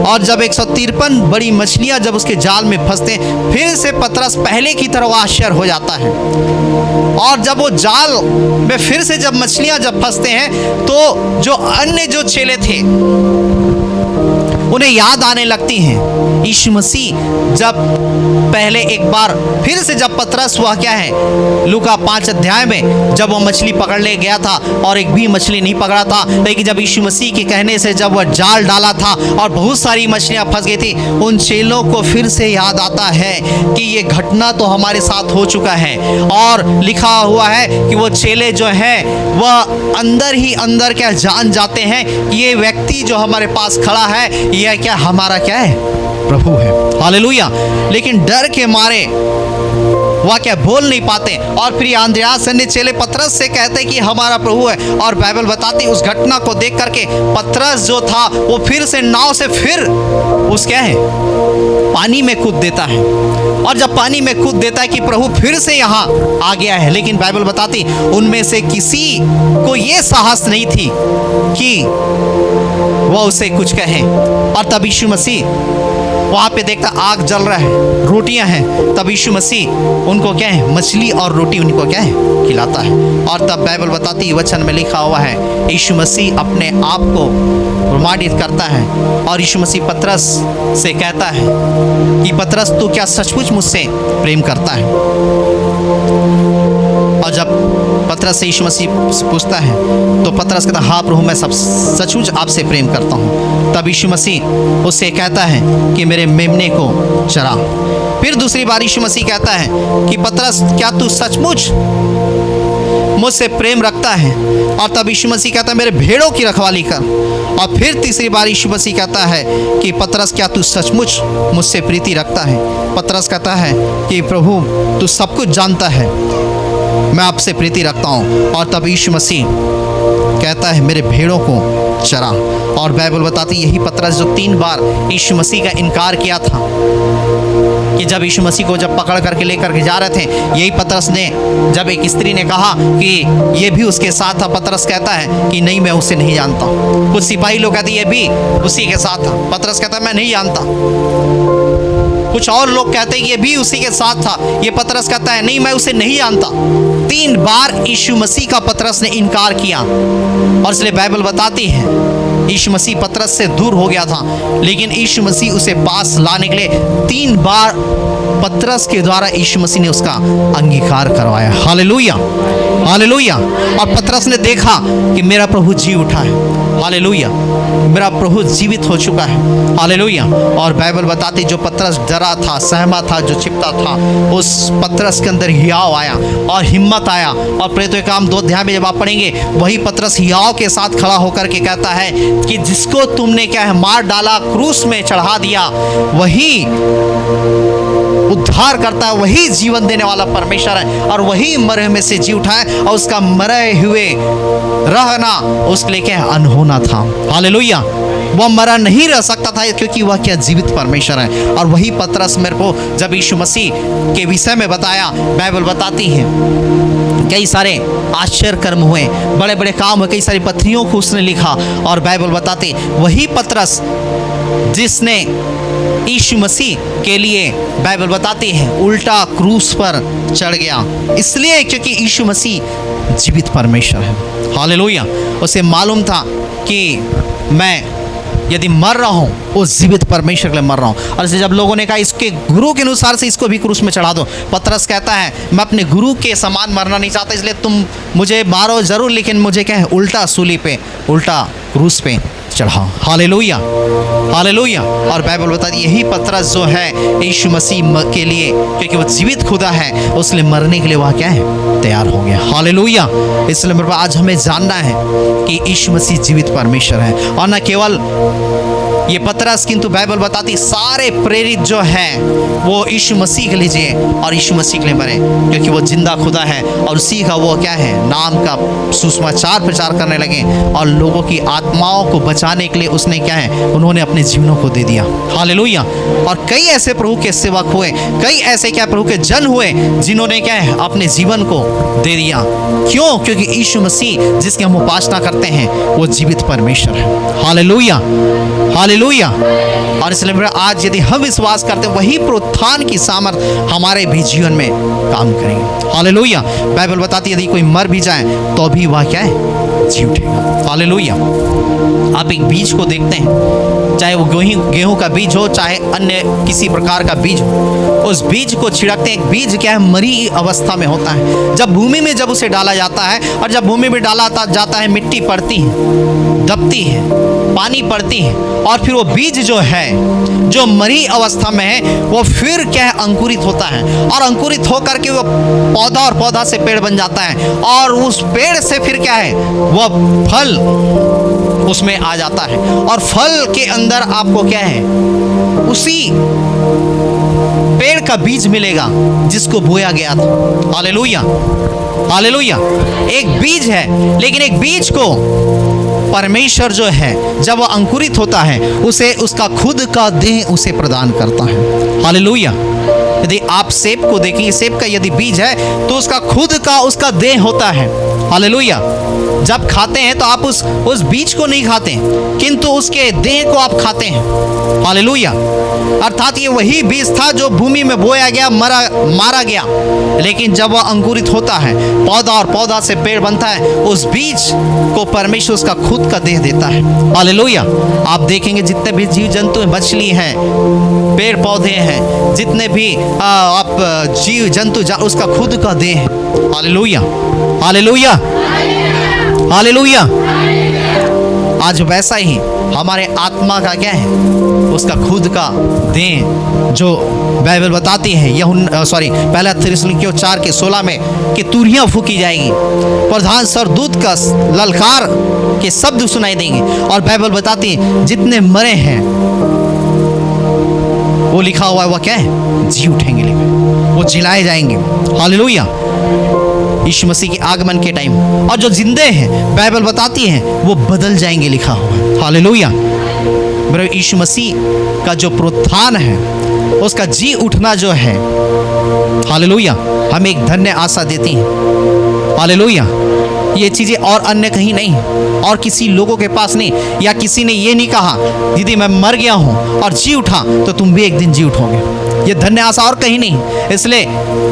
और जब 153 बड़ी मछलियां जब उसके जाल में फंसते हैं, फिर से पतरस पहले की तरह आश्चर्य हो जाता है। और जब वो जाल में फिर से जब मछलियां जब फंसते हैं तो जो अन्य जो चेले थे उन्हें याद आने लगती हैं यीशु मसीह जब पहले एक बार फिर से जब पतरस हुआ क्या है, लूका 5 अध्याय में जब वो मछली पकड़ने गया था और एक भी मछली नहीं पकड़ा था, लेकिन जब यीशु मसीह के कहने से जब वह जाल डाला था और बहुत सारी मछलियां फंस गई थी, उन चेलों को फिर से याद आता है कि ये घटना तो हमारे साथ हो चुका है। और लिखा हुआ है कि वो चेले जो है वह अंदर ही अंदर क्या जान जाते हैं कि ये व्यक्ति जो हमारे पास खड़ा है यह क्या हमारा क्या है, प्रभु है। हालेलुया। लेकिन डर के मारे वह क्या बोल नहीं पाते। और फिर अंद्रियास ने चेले पतरस से कहते कि हमारा प्रभु है। और बाइबल बताती उस घटना को देख करके पतरस जो था वो फिर से नाव से फिर उस क्या है, पानी में कूद देता है। और जब पानी में कूद देता है कि प्रभु फिर से यहाँ आ गया है, लेकिन बाइबल बताती उनमें से किसी को ये साहस नहीं थी कि वह उसे कुछ कहे। और तब यीशु मसीह वहाँ पे देखता आग जल रहा है, रोटियां हैं, तब यीशु मसीह उनको क्या है, मछली और रोटी उनको क्या है, खिलाता है। और तब बाइबल बताती वचन में लिखा हुआ है यीशु मसीह अपने आप को प्रमाणित करता है। और यीशु मसीह पतरस से कहता है कि पतरस तू क्या सचमुच मुझसे प्रेम करता है। और जब पतरस से यीशु मसीह पूछता है तो पतरस कहता हाँ प्रभु मैं सब सचमुच आपसे प्रेम करता हूँ। तब यीशु मसीह उससे कहता है कि मेरे मेमने को चरा। फिर दूसरी बार यीशु मसीह कहता है कि पतरस क्या तू सचमुच मुझसे प्रेम रखता है। और तब यीशु मसीह कहता है मेरे भेड़ों की रखवाली कर। और फिर तीसरी बार यीशु मसीह कहता है कि पतरस क्या तू सचमुच मुझसे प्रीति रखता है। पतरस कहता है कि प्रभु तू सब कुछ जानता है, मैं आपसे प्रीति रखता हूँ। और तब यीशु मसीह कहता है मेरे भेड़ों को चरा। और बाइबल बताती यही पतरस जो 3 बार यीशु मसीह का इनकार किया था, कि जब यीशु मसीह को जब पकड़ करके लेकर के जा रहे थे, यही पतरस ने जब एक स्त्री ने कहा कि ये भी उसके साथ था, पतरस कहता है कि नहीं मैं उसे नहीं जानता। कुछ सिपाही लोग कहते ये भी उसी के साथ था, पतरस कहता है मैं नहीं जानता। कुछ और लोग कहते हैं ये भी उसी के साथ था, ये पतरस कहता है नहीं मैं उसे नहीं जानता। 3 बार यीशु मसीह का पतरस ने इनकार किया। और इसलिए बाइबल बताती है यीशु मसीह पतरस से दूर हो गया था, लेकिन यीशु मसीह उसे पास लाने के लिए 3 बार पतरस के द्वारा यीशु मसीह ने उसका अंगीकार करवाया। Hallelujah, hallelujah. और पतरस ने देखा कि मेरा प्रभु जी उठा है। हालेलुया, मेरा प्रभु जीवित हो चुका है। हालेलुया। और बाइबल बताती जो पतरस डरा था, सहमा था, जो छिपता था, उस पतरस के अंदर हियाव आया और हिम्मत आया। और प्रेरितों के काम 2 अध्याय में जब आप पढ़ेंगे, वही पतरस हियाव के साथ खड़ा होकर के कहता है कि जिसको तुमने क्या है मार डाला, क्रूस में चढ़ा दिया, वही उद्धार करता है, वही जीवन देने वाला परमेश्वर है, और वही मरे में से जी उठा है, और उसका मरे हुए रहना उसके लिए क्या अनहोना था। हालेलुया। वह मरा नहीं रह सकता था क्योंकि वह क्या जीवित परमेश्वर है। और वही पतरस मेरे को जब यीशु मसीह के विषय में बताया, बाइबल बताती है कई सारे आश्चर्य कर्म हुए, बड़े बड़े काम हुए, कई सारी पत्रियों को उसने लिखा। और बाइबल बताती वही पतरस जिसने यीशु मसीह के लिए बाइबल बताती है उल्टा क्रूस पर चढ़ गया, इसलिए क्योंकि यीशु मसीह जीवित परमेश्वर है। हालेलुया। उसे मालूम था कि मैं यदि मर रहा हूँ उस जीवित परमेश्वर के लिए मर रहा हूँ। और जब लोगों ने कहा इसके गुरु के अनुसार से इसको भी क्रूस में चढ़ा दो, पतरस कहता है मैं अपने गुरु के समान मरना नहीं चाहता, इसलिए तुम मुझे मारो जरूर, लेकिन मुझे क्या है उल्टा सूली पे, उल्टा क्रूस पे चढ़ाओ। Hallelujah, hallelujah. और बाइबल बताती यही पतरस जो है यीशु मसीह के लिए, क्योंकि वो जीवित खुदा है, उसके लिए मरने के लिए वह क्या है तैयार हो गया। हालेलुया। इसलिए मेरे पास आज हमें जानना है कि यीशु मसीह जीवित परमेश्वर है। और न केवल ये पतरस, किंतु बाइबल बताती सारे प्रेरित जो हैं वो यीशु मसीह के लिए जिए और यीशु मसीह के लिए मरे, क्योंकि वो जिंदा खुदा है और उसी का वो क्या है नाम का सुसमाचार प्रचार करने लगे, और लोगों की आत्माओं को बचाने के लिए उसने क्या है उन्होंने अपने जीवनों को दे दिया। हालेलुया। और कई ऐसे प्रभु के सेवक हुए, कई ऐसे क्या प्रभु के जन हुए जिन्होंने क्या है अपने जीवन को दे दिया। क्यों? क्योंकि यीशु मसीह जिसकी हम उपासना करते हैं वो जीवित परमेश्वर है। Hallelujah, hallelujah. और इसलिए आज यदि हम विश्वास करते हैं वही पुनरुत्थान की सामर्थ हमारे भी जीवन में काम करेंगे। हालेलुया। बाइबल बताती है यदि कोई मर भी जाए तो भी वह क्या है जी उठेगा। हालेलुया। आप एक बीज को देखते हैं, चाहे वो गेहूं का बीज हो, चाहे अन्य किसी प्रकार का बीज हो, उस बीज को छिड़कते हैं। बीज क्या है मरी अवस्था में होता है। जब भूमि में जब उसे डाला जाता है, और जब भूमि में डाला जाता है, मिट्टी पड़ती है, दबती है, पानी पड़ती है, और फिर वो बीज जो है जो मरी अवस्था में है वो फिर क्या है अंकुरित होता है, और अंकुरित होकर के वो पौधा, और पौधा से पेड़ बन जाता है, और उस पेड़ से फिर क्या है वह फल उसमें आ जाता है, और फल के अंदर आपको क्या है उसी पेड़ का बीज मिलेगा जिसको बोया गया था। Hallelujah, hallelujah. एक बीज है, लेकिन एक बीज को परमेश्वर जो है जब वो अंकुरित होता है उसे उसका खुद का देह उसे प्रदान करता है। हालेलुया। यदि आप सेब को देखेंगे, सेब का यदि बीज है तो उसका खुद का उसका देह होता है। हालेलुया। जब खाते हैं तो आप उस बीज को नहीं खाते, किंतु उसके देह को आप खाते हैं। हालेलुया। अर्थात ये वही बीज था जो भूमि में बोया गया, मारा गया, लेकिन जब वह अंकुरित होता है पौधा, और पौधा से पेड़ बनता है, उस बीज को परमेश्वर उसका खुद का देह देता है। हालेलुया। आप देखेंगे जितने भी जीव जंतु हैं, मछली हैं, पेड़ पौधे हैं, जितने भी आप जीव जंतु उसका खुद का देह है। Hallelujah, hallelujah, hallelujah. आज वैसा ही हमारे आत्मा का क्या है उसका खुद का देह, जो बाइबल बताती है पहला थिस्सलुनीकियों 4:16 में कि तुरहियां फूकी जाएगी, प्रधान सरदूत का ललकार के शब्द सुनाई देंगे, और बाइबल बताती है जितने मरे हैं वो लिखा हुआ है वह क्या है जी उठेंगे, वो जिलाए जाएंगे। हालेलुया। यीशु मसीह के आगमन के टाइम, और जो जिंदे हैं बाइबल बताती है वो बदल जाएंगे, लिखा हुआ है। हालेलुया। मेरे यीशु मसीह का जो पुनरुत्थान है उसका जी उठना जो है, हालेलुया, हमें एक धन्य आशा देती है। हालेलुया। ये चीज़ें और अन्य कहीं नहीं है, और किसी लोगों के पास नहीं, या किसी ने ये नहीं कहा यदि मैं मर गया हूँ और जी उठा तो तुम भी एक दिन जी उठोगे। ये धन्य आशा और कहीं नहीं। इसलिए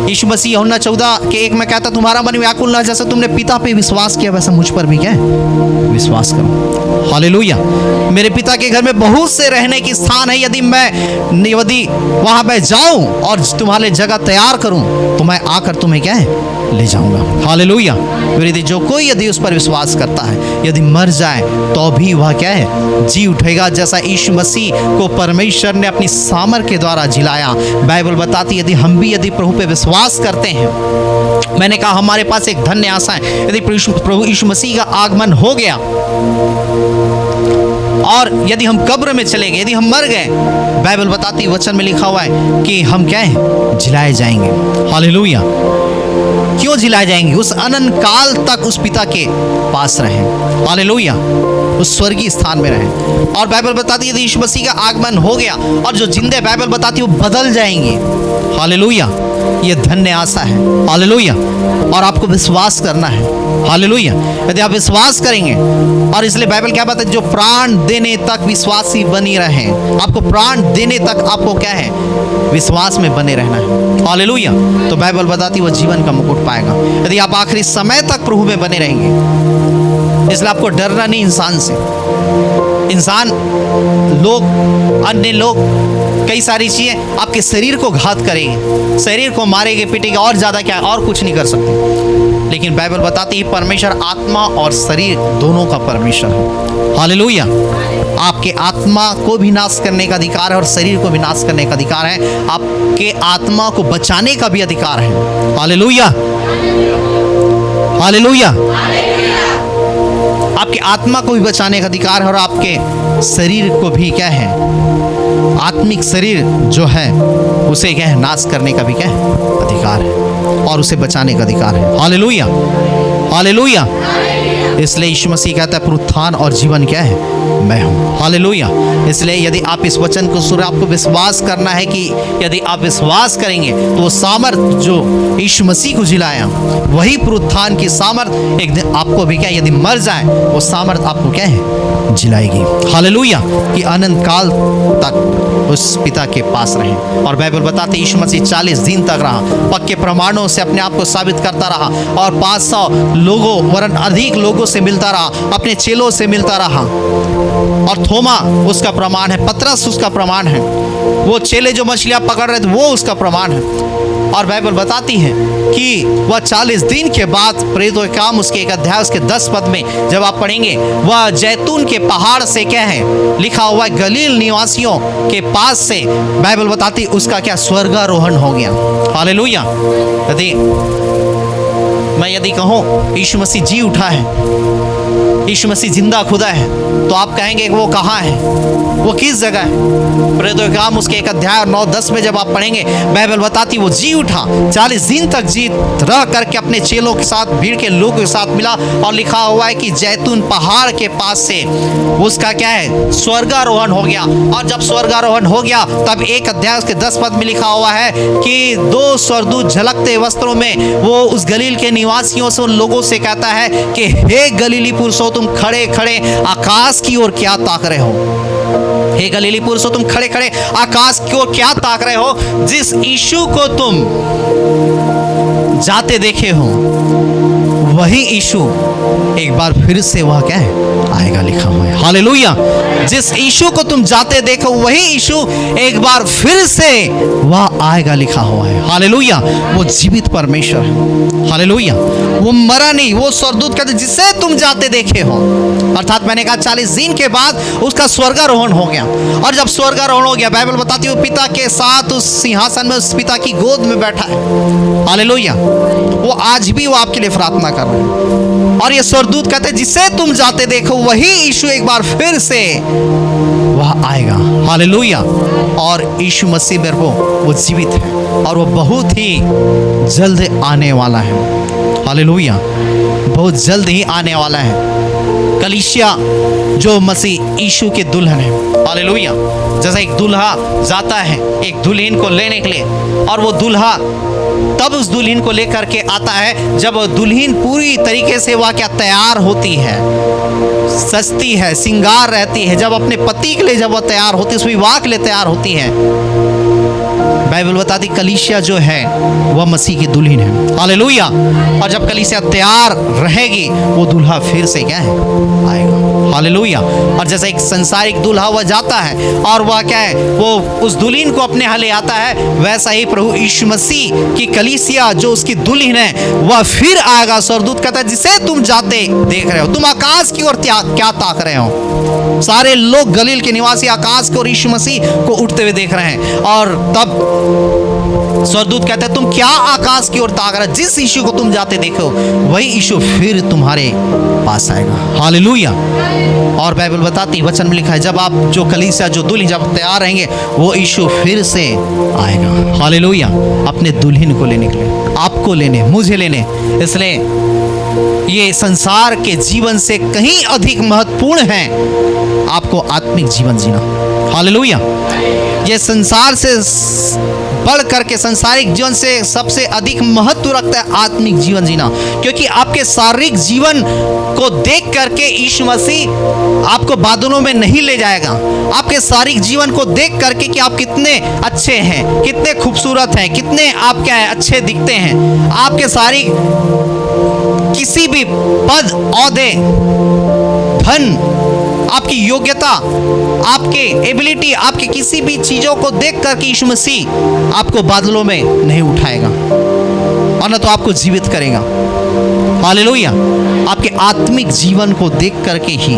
यीशु मसीह यूहन्ना 14:1 में कहता, तुम्हारा मन व्याकुल ना, जैसे तुमने पिता पे विश्वास किया वैसा मुझ पर भी क्या है, विश्वास करो। हालेलुया। मेरे पिता के घर में बहुत से रहने की स्थान है, यदि वहां पे जाऊं और तुम्हारे जगह तैयार करूं तो मैं आकर तुम्हें क्या है, ले जाऊंगा। हालेलुया। यदि जो कोई यदि उस पर विश्वास करता है, यदि मर जाए तो भी वह क्या है, जी उठेगा, जैसा यीशु मसीह को परमेश्वर ने अपनी सामर्थ के द्वारा जिलाया। बाइबल बताती यदि हम भी यदि प्रभु पे विश्वास करते हैं, मैंने कहा हमारे पास एक धन्य आशा है। यदि प्रभु यीशु मसीह का आगमन हो गया और यदि हम कब्र में चले गए, यदि हम मर गए, बाइबल बताती वचन में लिखा हुआ है कि हम क्या है, जिलाए जाएंगे। हालेलुया। क्यों जिलाए जाएंगे? उस अनंत काल तक उस पिता के पास रहें। हालेलुया। उस स्वर्गीय स्थान में रहें। और बाइबल बताती है यदि यीशु मसीह का आगमन हो गया और जो जिंदे, बाइबल बताती है वो बदल जाएंगे। हालेलुया। ये धन्य आशा है। हालेलुया। और आपको विश्वास करना है। हालेलुया। यदि आप विश्वास करेंगे, और इसलिए बाइबल क्या बताती है, जो प्राण देने तक विश्वासी बनी रहे। आपको प्राण देने तक आपको क्या है, विश्वास में बने रहना है। हालेलुया। तो बाइबल बताती है वो जीवन का मुकुट पाएगा यदि आप आखिरी समय तक प्रभु में बने रहेंगे। इसलिए आपको डरना नहीं इंसान से। इंसान, लोग, अन्य लोग, कई सारी चीजें आपके शरीर को घात करेंगे, शरीर को मारेंगे, पीटेंगे, और ज्यादा क्या, और कुछ नहीं कर सकते। लेकिन बाइबल बताती है परमेश्वर आत्मा और शरीर दोनों का परमेश्वर है। हालेलुया। आपके आत्मा को भी नाश करने का अधिकार है और शरीर को भी नाश करने का अधिकार है। आपके आत्मा को बचाने का भी अधिकार है। हालेलुया। हालेलुया। आपके आत्मा को भी बचाने का अधिकार है और आपके शरीर को भी क्या है, आत्मिक शरीर जो है उसे क्या है, नाश करने का भी क्या है, अधिकार है और उसे बचाने का अधिकार है। हालेलुया। हालेलुया। इसलिए यीशु मसीह कहता है पुनरुत्थान और जीवन क्या है, मैं हूँ। हालेलुया। इसलिए यदि आप इस वचन को सुन, आपको विश्वास करना है कि यदि आप विश्वास करेंगे तो वो सामर्थ जो यीशु मसीह को जिलाया, वही पुनरुत्थान की सामर्थ एक दिन आपको भी क्या, यदि मर जाए वो सामर्थ आपको क्या है, जिलाएगी। हालेलुया। कि अनंत काल तक उस पिता के पास रहे। और बाइबल बताते यीशु मसीह 40 दिन तक रहा, पक्के प्रमाणों से अपने आप को साबित करता रहा और 500 लोगों वरन अधिक लोगों से मिलता रहा, अपने चेलों से मिलता रहा। और थोमा उसका प्रमाण है, पतरस उसका प्रमाण है, वो चेले जो मछलियां पकड़ रहे थे वो उसका प्रमाण है। और बाइबल बताती है कि वह 40 दिन के बाद, प्रेरितों के काम उसके 1 अध्याय उसके 10 पद में जब आप पढ़ेंगे, वह जैतून के पहाड़ से क्या है, लिखा हुआ है, गलील निवासियों के पास से, बाइबल बताती उसका क्या, स्वर्गारोहण हो गया। हालेलुया। यदि कहूँ यीशु मसीह जी उठा है, यीशु मसीह जिंदा खुदा है, तो आप कहेंगे वो कहाँ है, वो किस जगह है? प्रेरितों के काम उसके 1 अध्याय 9-10 में जब आप पढ़ेंगे, बाइबल बताती वो जी उठा, 40 दिन तक जी रह करके अपने चेलों के साथ, भीड़ के लोगों के साथ मिला। और लिखा हुआ है कि जैतून पहाड़ के पास से उसका क्या है, स्वर्गारोहण हो गया। और जब स्वर्गारोहण हो गया तब 1 अध्याय उसके 10 पद में लिखा हुआ है कि 2 स्वर्गदूत झलकते वस्त्रों में वो उस गलील के निवासियों से, उन लोगों से कहता है कि हे गलीली पुरुषों, तुम खड़े खड़े आकाश की ओर क्या ताक रहे हो? हे गलीली पुरुषों, तुम खड़े खड़े आकाश की ओर क्या ताक रहे हो? जिस यीशु को तुम जाते देखे हो वही यीशु एक बार फिर से वह क्या है, आएगा, लिखा हुआ है। हालेलुया। जिस यीशु को तुम जाते देखो वही यीशु एक बार फिर से वह आएगा, लिखा हुआ है। हालेलुया। वो जीवित परमेश्वर है। हालेलुया। वो मरा नहीं। वो स्वर्गदूत कहते जिसे तुम जाते देखे हो, अर्थात मैंने कहा 40 दिन के बाद उसका स्वर्गारोहण हो गया। और जब स्वर्गारोहण हो गया, बाइबल बताती है वो पिता के साथ उस सिंहासन में, उस पिता की गोद में बैठा है। हालेलुया। वो आज भी वो आपके लिए प्रार्थना कर रहे हैं। और ये स्वर्गदूत कहते हैं जिसे तुम जाते देखो वही यीशु एक बार फिर से वह आएगा। हालेलुया। और यीशु मसीह मेरे को वो जीवित है और वो बहुत ही जल्द आने वाला है। हालेलुया। बहुत जल्द ही आने वाला है। कलीसिया जो मसीह यीशु के दुल्हन है। हालेलुया। जैसा एक दूल्हा जाता है एक दुल्हन को लेने के लिए, और वो दूल्हा तब उस दुल्हन को लेकर के आता है जब दुल्हन पूरी तरीके से वह क्या, तैयार होती है, सजती है, श्रृंगार रहती है। जब अपने पति के लिए जब वह तैयार होती है, उस विवाह के लिए तैयार होती है, बाइबल बताती कलीसिया जो है वह मसीह की दुल्हन है। हालेलुया। और जब कलीसिया तैयार रहेगी वो दूल्हा फिर से क्या है, आएगा। हालेलुया। और जैसे एक संसारिक दूल्हा वह जाता है और वह क्या है, वो उस दुल्हन को अपने यहाँ ले आता है, वैसा ही प्रभु यीशु मसीह की कलीसिया जो उसकी दुल्हन है वह फिर आएगा। स्वर्गदूत कहता है जिसे तुम जाते देख रहे हो, तुम आकाश की ओर क्या ताक रहे हो। सारे लोग गलील के निवासी आकाश को और यीशु मसीह को उठते हुए देख रहे हैं। और तब स्वर्गदूत कहते हैं तुम क्या आकाश की ओर ताक रहे हो, जिस यीशु को तुम जाते देखो वही यीशु फिर तुम्हारे पास आएगा। हालेलुया। और बाइबल बताती, वचन में लिखा है जब आप जो कलीसिया जो दुल्हन जब तैयार रहेंगे वो यीशु फिर से आएगा। हालेलुया। अपने दुल्हन को लेने के लिए, आपको लेने, मुझे लेने। इसलिए ये संसार के जीवन से कहीं अधिक महत्वपूर्ण है आपको आत्मिक जीवन जीना। हालेलुया। ये संसार से बढ़ करके, संसारिक जीवन से सबसे अधिक महत्व रखता है आत्मिक जीवन जीना, क्योंकि आपके शारीरिक जीवन को देख करके यीशु मसीह आपको बादलों में नहीं ले जाएगा। आपके शारीरिक जीवन को देख करके कि आप कितने अच्छे हैं, कितने खूबसूरत हैं, कितने आप क्या है अच्छे दिखते हैं, आपके शारीरिक किसी भी पद, ओहदे, धन, आपकी योग्यता, आपके एबिलिटी, आपके किसी भी चीजों को देख करके यीशु मसीह आपको बादलों में नहीं उठाएगा और न तो आपको जीवित करेगा। हालेलुया। आपके आत्मिक जीवन को देख करके ही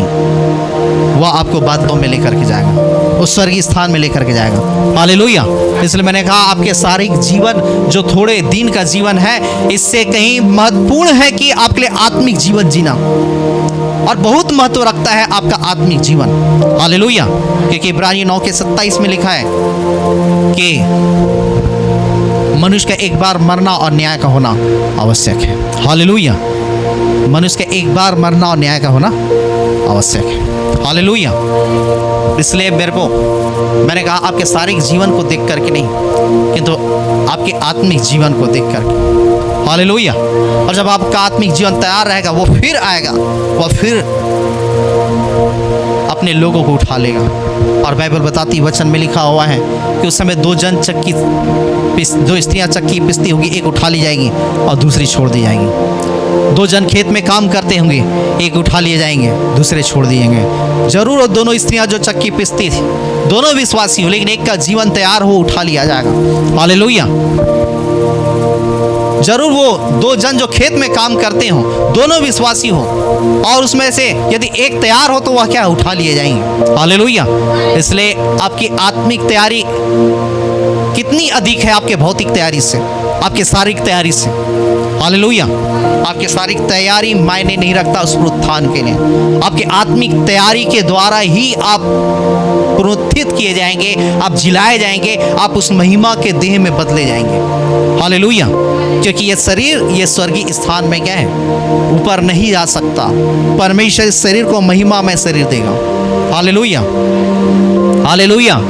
वह आपको बादलों में लेकर के जाएगा, उस स्वर्गीय स्थान में लेकर के जाएगा। हालेलुया। इसलिए मैंने कहा आपके शारीरिक जीवन जो थोड़े दिन का जीवन है, इससे कहीं महत्वपूर्ण है कि आपके लिए आत्मिक जीवन जीना, और बहुत महत्व रखता है आपका आत्मिक जीवन। हालेलुया। क्योंकि इब्रानियों 9:27 में लिखा है कि मनुष्य का एक बार मरना और न्याय का होना आवश्यक है। हालेलुया। मनुष्य का एक बार मरना और न्याय का होना आवश्यक है। हालेलुया। इसलिए मैंने कहा आपके शारीरिक जीवन को देख करके नहीं, किंतु आपके आत्मिक जीवन को देख करके। हालेलुया। और जब आपका आत्मिक जीवन तैयार रहेगा वो फिर आएगा, वह फिर अपने लोगों को उठा लेगा। और बाइबल बताती, वचन में लिखा हुआ है कि उस समय दो स्त्रियां चक्की पिसती होगी, एक उठा ली जाएगी और दूसरी छोड़ दी जाएगी। दो जन खेत में काम करते होंगे, एक उठा लिए जाएंगे, दूसरे छोड़ दिए जाएंगे। जरूर दोनों स्त्रियां जो चक्की पिसती थी दोनों विश्वासी हो, लेकिन एक का जीवन तैयार हो उठा लिया जाएगा। हालेलुया। जरूर वो दो जन जो खेत में काम करते हो दोनों विश्वासी हो, और उसमें से यदि एक तैयार हो तो वह क्या उठा लिए जाएंगे। हालेलुया। इसलिए आपकी आत्मिक तैयारी कितनी अधिक है आपके भौतिक तैयारी से, आपके शारीरिक तैयारी से। हालेलुया। आपके शारीरिक तैयारी मायने नहीं रखता उस पुनरुत्थान के लिए। आपके आत्मिक तैयारी के द्वारा ही आप पुनरुत्थित किए जाएंगे, आप जिलाए जाएंगे, आप उस महिमा के देह में बदले जाएंगे। हालेलुया। क्योंकि ये शरीर ये स्वर्गीय स्थान में क्या है, ऊपर नहीं जा सकता। परमेश्वर इस शरीर को महिमा में शरीर देगा। हालेलुया। हालेलुया।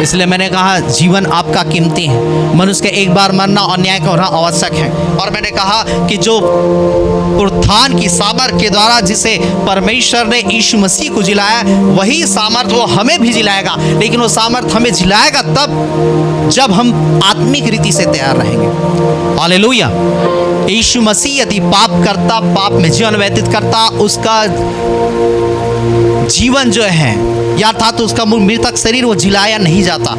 इसलिए मैंने कहा जीवन आपका कीमती है, मनुष्य के एक बार मरना और न्याय का होना आवश्यक है। और मैंने कहा कि जो पुनरुत्थान की सामर्थ के द्वारा जिसे परमेश्वर ने यीशु मसीह को जिलाया, वही सामर्थ वो हमें भी जिलाएगा। लेकिन वो सामर्थ हमें जिलाएगा तब जब हम आत्मिक रीति से तैयार रहेंगे। हालेलुया। यीशु मसीह यदि पाप करता, पाप में जीवन व्यतीत करता, उसका जीवन जो है या था तो उसका मृतक शरीर वो जिलाया नहीं जाता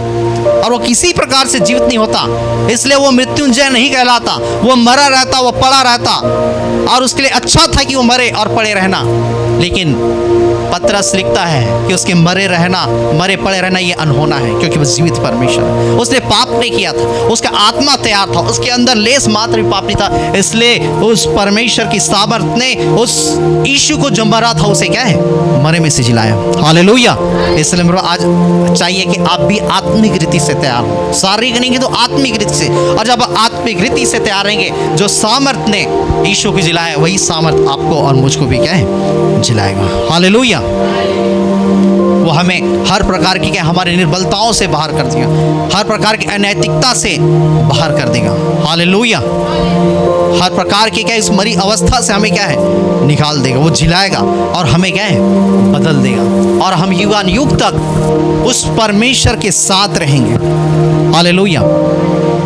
और वो किसी प्रकार से जीवित नहीं होता। इसलिए वो मृत्युंजय नहीं कहलाता, वो मरा रहता, वो पड़ा रहता, और उसके लिए अच्छा था कि वो मरे और पड़े रहना। लेकिन पतरस लिखता है कि उसके मरे पड़े रहना ये अनहोना है, क्योंकि वो जीवित परमेश्वर है। उसने पाप नहीं किया था, उसका आत्मा तैयार था, उसके अंदर लेस मात्र भी पाप नहीं था। इसलिए उस परमेश्वर की सामर्थ ने उस यीशु को जो मरा था उसे क्या है, मरे में से जिलाया। हालेलुया। इसलिए मेरे आज चाहिए कि आप भी आत्मिक रीति से तैयार हो, शारीरिक नहीं तो आत्मिक रीति से। और जब आत्मिक रीति से तैयार रहेंगे, जो सामर्थ ने यीशु को जिलाया वही सामर्थ आपको और मुझको भी क्या है, जिलाएगा। हालेलुया। वो हमें हर प्रकार की क्या हमारी निर्बलताओं से बाहर कर देगा, हर प्रकार की अनैतिकता से बाहर कर देगा। हालेलुया। हर प्रकार की क्या इस मरी अवस्था से हमें क्या है निकाल देगा, वो जिलाएगा और हमें क्या है बदल देगा, और हम युगान युग तक उस परमेश्वर के साथ रहेंगे। हालेलुया।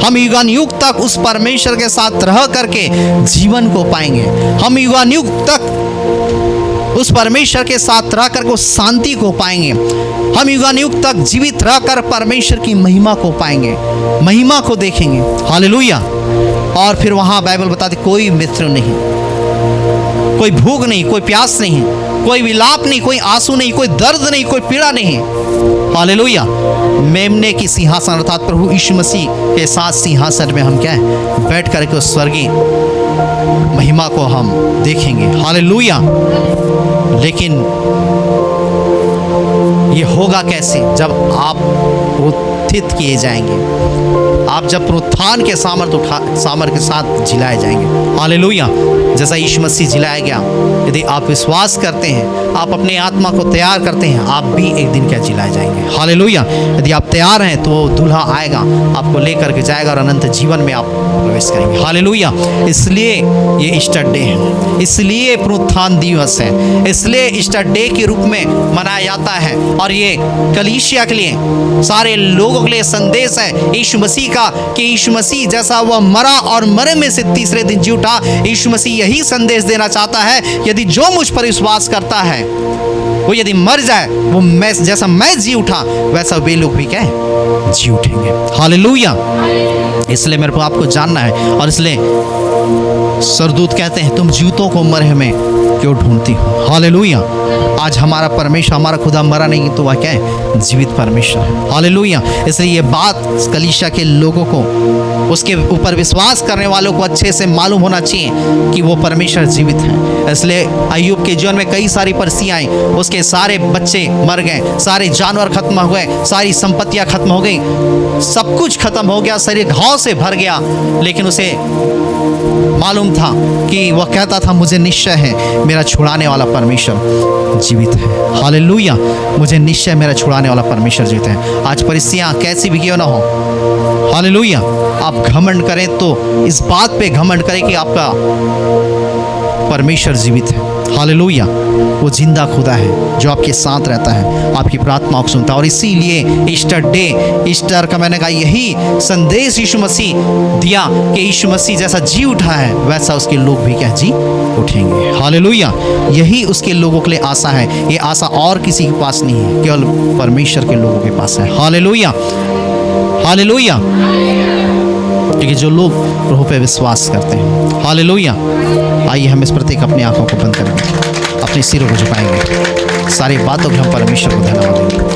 हम युगान युग तक उस परमेश्वर के साथ रह करके जीवन को पाएंगे। हम युगान युग तक उस परमेश्वर के साथ रह कर उस शांति को पाएंगे। हम युगान युग तक जीवित रहकर परमेश्वर की महिमा को पाएंगे, महिमा को देखेंगे। हालेलुया। और फिर वहां बाइबल बताती कोई मृत्यु नहीं, कोई भूख नहीं, कोई प्यास नहीं, कोई विलाप नहीं, कोई आंसू नहीं, कोई दर्द नहीं, कोई पीड़ा नहीं। हालेलुया। मेमने की सिंहासन अर्थात प्रभु यीशु मसीह के साथ सिंहासन में हम क्या है बैठ करके उस स्वर्गीय महिमा को हम देखेंगे। हालेलुया। लेकिन ये होगा कैसे? जब आप उत्थित किए जाएंगे, आप जब पुनरुत्थान के सामर्थ्य के साथ जिलाए जाएंगे। हालेलुया। जैसा यीशु मसीह जिलाया गया, यदि आप विश्वास करते हैं, आप अपने आत्मा को तैयार करते हैं, आप भी एक दिन क्या जिलाए जाएंगे। हालेलुया। यदि आप तैयार हैं तो दूल्हा आएगा, आपको लेकर के जाएगा और अनंत जीवन में आप प्रवेश करेंगे। हालेलुया। इसलिए ये ईस्टर डे है, इसलिए पुनरुत्थान दिवस है, इसलिए ईस्टर डे के रूप में मनाया जाता है। और ये कलीसिया के लिए, सारे लोगों के लिए संदेश है यीशु मसीह का कि यीशु मसीह जैसा वह मरा और मरे में से तीसरे दिन जी उठा, यीशु मसीह यही संदेश देना चाहता है, यदि जो मुझ पर विश्वास करता है वो यदि मर जाए, वो मैं जैसा मैं जी उठा वैसा वे लोग भी क्या है जी उठेंगे। हालेलुया। इसलिए मेरे को आपको जानना है, और इसलिए सरदूत कहते हैं तुम जूतों को मरे में क्यों ढूंढती हो। हालेलुया। आज हमारा परमेश्वर, हमारा खुदा मरा नहीं तो वह क्या है जीवित परमेश्वर है। हालेलुया। इसलिए ये बात कलीसिया के लोगों को, उसके ऊपर विश्वास करने वालों को अच्छे से मालूम होना चाहिए कि वो परमेश्वर जीवित है। इसलिए अय्यूब के जीवन में कई सारी परिस्थितियां आई, उसके सारे बच्चे मर गए, सारे जानवर खत्म हो गए, सारी संपत्तियां खत्म हो गई, सब कुछ खत्म हो गया, शरीर घाव से भर गया, लेकिन उसे मालूम था कि वह कहता था मुझे निश्चय है मेरा छुड़ाने वाला परमेश्वर जीवित है। हालेलुया। मुझे निश्चय मेरा छुड़ाने वाला परमेश्वर जीवित है। आज परिस्थितियां कैसी भी क्यों ना हो, हालेलुया, आप घमंड करें तो इस बात पे घमंड करें कि आपका परमेश्वर जीवित है। हालेलुया। वो जिंदा खुदा है जो आपके साथ रहता है, आपकी प्रार्थनाओं को सुनता है। और इसीलिए ईस्टर डे, ईस्टर का मैंने कहा यही संदेश यीशु मसीह दिया कि यीशु मसीह जैसा जी उठा है वैसा उसके लोग भी क्या जी उठेंगे। हालेलुया। यही उसके लोगों के लिए आशा है। ये आशा और किसी के पास नहीं है, केवल परमेश्वर के लोगों के पास है। हालेलुया। हालेलुया। क्योंकि जो लोग प्रभु पे विश्वास करते हैं। हालेलुया। आइए हम इस प्रतीक अपनी आंखों को बंद करेंगे, अपने सिरों को झुकाएंगे, सारी बातों के हम परमेश्वर को धन्यवाद देंगे।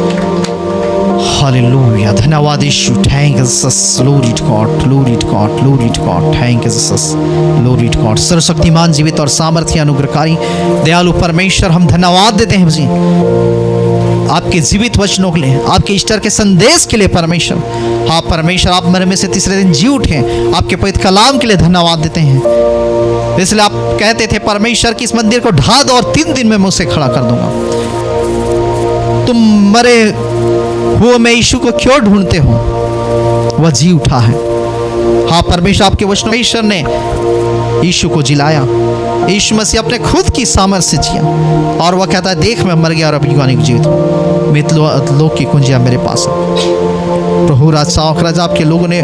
हालेलुया। धन्यवाद Yeshu. Thank you Jesus. Glory to God, glory to God, glory to God. Thank you Jesus, glory to God. सर्वशक्तिमान, जीवित और सामर्थ्य अनुग्रहकारी दयालु परमेश्वर, हम धन्यवाद देते हैं जी आपके जीवित वचनों के लिए, आपके ईस्टर के संदेश के लिए परमेश्वर। हाँ परमेश्वर, आप मरे में से तीसरे दिन जी उठे, आपके पवित्र कलाम के लिए धन्यवाद देते हैं। इसलिए आप कहते थे परमेश्वर कि इस मंदिर को ढा दो और 3 दिन में मैं उसे खड़ा कर दूंगा। तुम मरे हुए में यीशु को क्यों ढूंढते हो? वह जी उठा है। हाँ परमेश्वर, आपके वचनों में ईश्वर ने यीशु को जिलाया। यीशु मसीह अपने खुद की सामर्थ्य से जिया, और वह कहता है देख मैं मर गया और अब युगान युग जीवित हूँ, मितलोक की कुंजियां मेरे पास है। प्रभु राजा आपके लोगों ने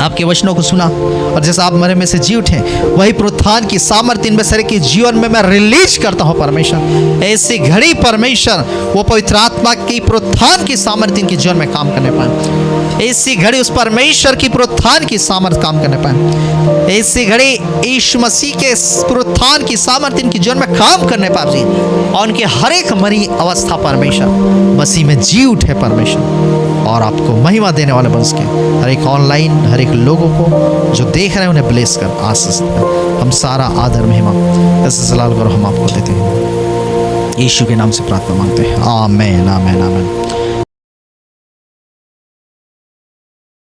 आपके वचनों को सुना, और जैसा आप मरे में से जी उठे, वही पुनरुत्थान की सामर्थ्य इन बेचारे के जीवन में मैं रिलीज करता हूँ परमेश्वर। ऐसी घड़ी परमेश्वर वो पवित्र आत्मा की पुनरुत्थान की सामर्थ्य इनके जीवन में काम करने पाए। ऐसी घड़ी उस परमेश्वर की पुनरुत्थान की सामर्थ्य काम करने पाए। ऐसी घड़ी यीशु मसीह के पुनरुत्थान की सामर्थ्य इनके जीवन में काम करने पाए, और उनकी हर एक मरी अवस्था परमेश्वर मसीह में जी उठे परमेश्वर, और आपको महिमा देने वाले बन सके। हर एक ऑनलाइन, हर एक लोगों को जो देख रहे हैं उन्हें ब्लेस कर, आशीष कर। हम सारा आदर महिमा ऐसे जलाल करो हम आपको देते हैं, यीशु के नाम से प्रार्थना मांगते हैं। आमीन, आमीन, आमीन।